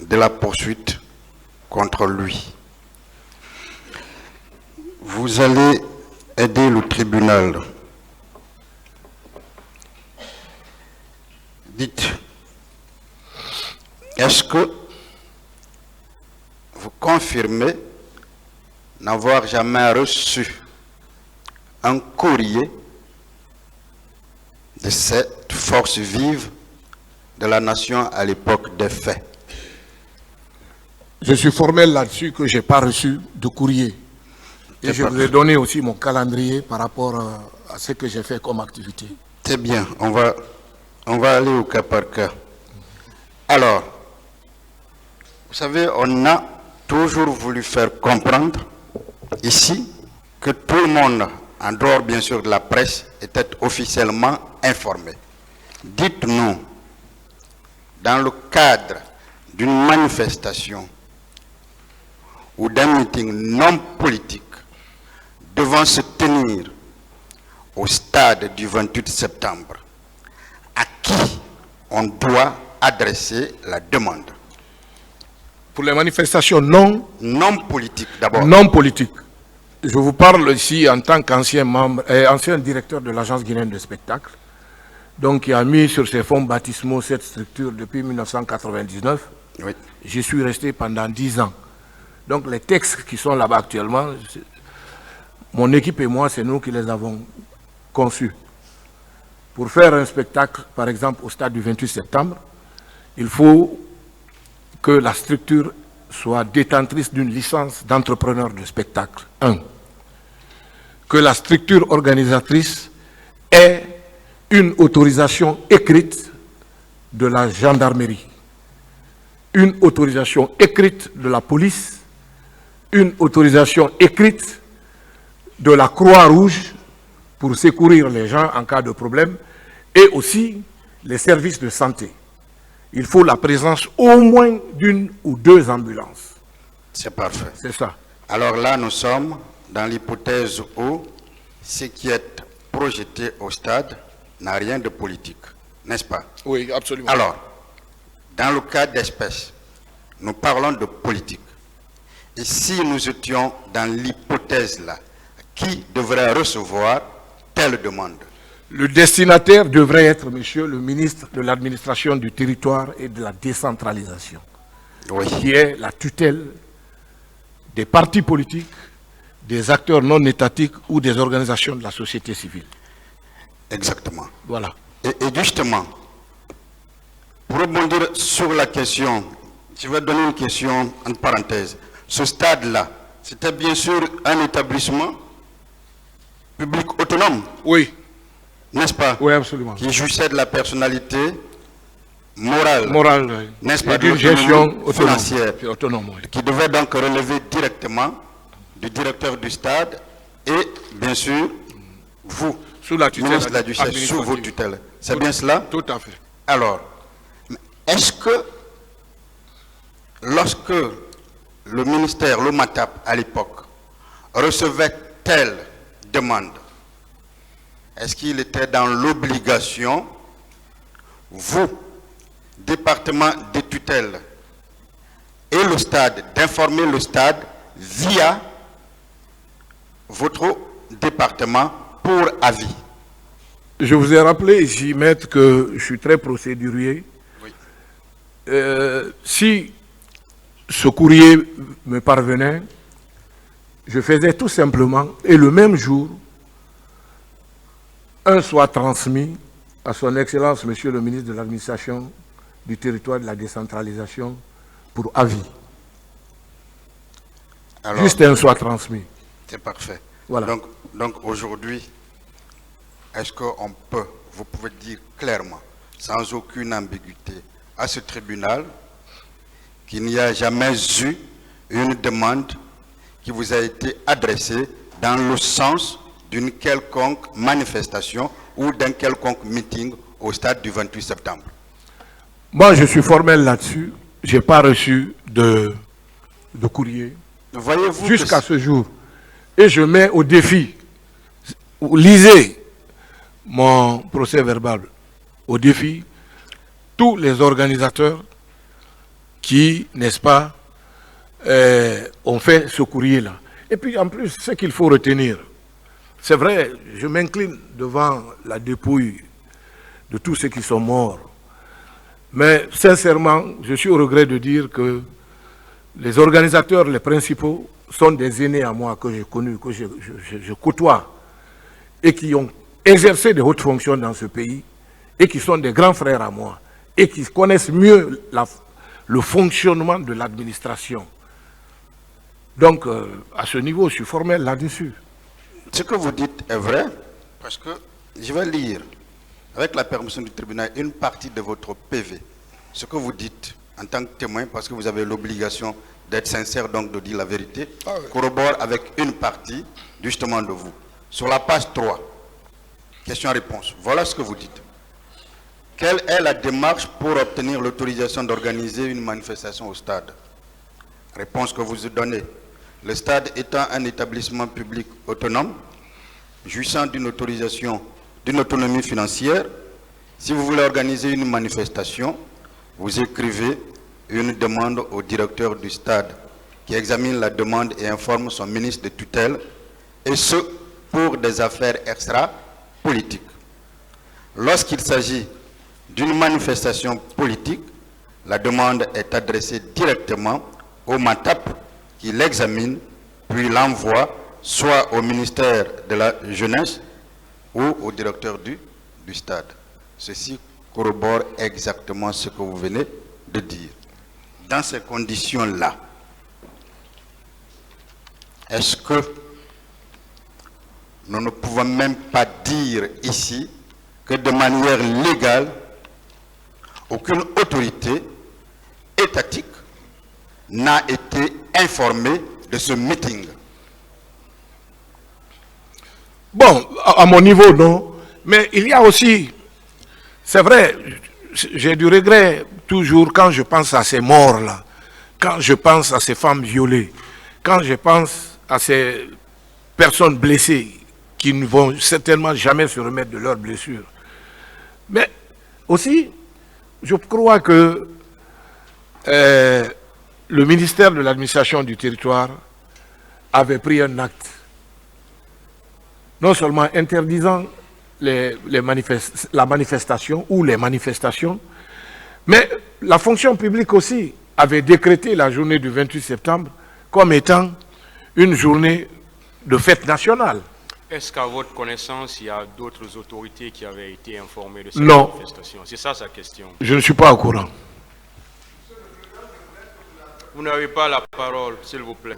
de la poursuite contre lui. Vous allez aider le tribunal. Dites, est-ce que vous confirmez n'avoir jamais reçu un courrier de cette force vive de la nation à l'époque des faits? Je suis formel là-dessus que je n'ai pas reçu de courrier. Et je vous ai donné aussi mon calendrier par rapport à ce que j'ai fait comme activité. C'est bien, on va aller au cas par cas. Alors, vous savez, on a toujours voulu faire comprendre ici que tout le monde, en dehors bien sûr de la presse, était officiellement informé. Dites-nous, dans le cadre d'une manifestation ou d'un meeting non politique devant se tenir au stade du 28 septembre, à qui on doit adresser la demande? Pour les manifestations non politiques d'abord. Non politiques. Je vous parle ici en tant qu'ancien membre, ancien directeur de l'Agence guinéenne de spectacle, donc qui a mis sur ses fonds baptismaux cette structure depuis 1999. Oui. J'y suis resté pendant 10 ans. Donc les textes qui sont là-bas actuellement, mon équipe et moi, c'est nous qui les avons conçus. Pour faire un spectacle, par exemple, au stade du 28 septembre, il faut que la structure soit détentrice d'une licence d'entrepreneur de spectacle. 1. Que la structure organisatrice ait une autorisation écrite de la gendarmerie, une autorisation écrite de la police, une autorisation écrite de la Croix-Rouge pour secourir les gens en cas de problème, et aussi les services de santé. Il faut la présence au moins d'une ou 2 ambulances. C'est parfait. C'est ça. Alors là, nous sommes dans l'hypothèse où ce qui est projeté au stade n'a rien de politique, n'est-ce pas? Oui, absolument. Alors, dans le cas d'espèce, nous parlons de politique. Et si nous étions dans l'hypothèse là, qui devrait recevoir telle demande? Le destinataire devrait être, monsieur le ministre de l'administration du territoire et de la décentralisation, Oui. qui est la tutelle des partis politiques, des acteurs non étatiques ou des organisations de la société civile. Exactement. Voilà. Et justement, pour rebondir sur la question, je vais donner une question en parenthèse. Ce stade-là, c'était bien sûr un établissement public autonome, Oui, n'est-ce pas? oui, absolument. Qui jouissait de la personnalité morale, Morale, n'est-ce pas, et de d'une gestion l'autonomie financière, autonome, oui. qui devait donc relever directement du directeur du stade et bien sûr vous, Sous la tutelle ministre de la Justice, sous vos tutelles. C'est bien cela? Tout à fait. Alors, est-ce que lorsque le ministère, le MATAP à l'époque, recevait telle demande, est-ce qu'il était dans l'obligation, vous, département des tutelles, et le stade, d'informer le stade via votre département pour avis? Je vous ai rappelé ici, maître, que je suis très procédurier. Oui. Si ce courrier me parvenait, je faisais tout simplement, et le même jour, un soit transmis à son Excellence, Monsieur le ministre de l'Administration du territoire et de la décentralisation, pour avis. Alors, juste un soit transmis. C'est parfait. Voilà. Donc aujourd'hui, est-ce qu'on peut, vous pouvez dire clairement, sans aucune ambiguïté, à ce tribunal, qu'il n'y a jamais eu une demande qui vous a été adressée dans le sens d'une quelconque manifestation ou d'un quelconque meeting au stade du 28 septembre? Moi, je suis formel là-dessus. Je n'ai pas reçu de courrier Voyez-vous jusqu'à ce jour. Et je mets au défi, lisez mon procès verbal, au défi tous les organisateurs qui, n'est-ce pas, ont fait ce courrier-là. Et puis en plus, ce qu'il faut retenir, c'est vrai, je m'incline devant la dépouille de tous ceux qui sont morts. Mais sincèrement, je suis au regret de dire que les organisateurs, les principaux, sont des aînés à moi que j'ai connus, que je côtoie, et qui ont exercé de hautes fonctions dans ce pays, et qui sont des grands frères à moi, et qui connaissent mieux le fonctionnement de l'administration. Donc, à ce niveau, je suis formel là-dessus. Ce que vous dites est vrai, parce que je vais lire, avec la permission du tribunal, une partie de votre PV. Ce que vous dites en tant que témoin, parce que vous avez l'obligation d'être sincère, donc de dire la vérité, corrobore avec une partie, justement, de vous. Sur la page 3, question-réponse, voilà ce que vous dites. Quelle est la démarche pour obtenir l'autorisation d'organiser une manifestation au stade? Réponse que vous donnez. Le stade étant un établissement public autonome, jouissant d'une autorisation, d'une autonomie financière, Si vous voulez organiser une manifestation, vous écrivez une demande au directeur du stade qui examine la demande et informe son ministre de tutelle, et ce, pour des affaires extra-politiques. Lorsqu'il s'agit d'une manifestation politique, la demande est adressée directement au MATAP qui l'examine, puis l'envoie soit au ministère de la Jeunesse ou au directeur du stade. Ceci corrobore exactement ce que vous venez de dire. Dans ces conditions-là, est-ce que nous ne pouvons même pas dire ici que de manière légale, aucune autorité étatique n'a été informée de ce meeting? Bon, à mon niveau, non. Mais il y a aussi, c'est vrai, j'ai du regret toujours quand je pense à ces morts-là, quand je pense à ces femmes violées, quand je pense à ces personnes blessées qui ne vont certainement jamais se remettre de leurs blessures. Mais aussi, je crois que le ministère de l'administration du territoire avait pris un acte, non seulement interdisant la manifestation ou les manifestations, mais la fonction publique aussi avait décrété la journée du 28 septembre comme étant une journée de fête nationale. Est-ce qu'à votre connaissance, il y a d'autres autorités qui avaient été informées de cette Non. manifestation? C'est ça sa question. Je ne suis pas au courant. Vous n'avez pas la parole, s'il vous plaît.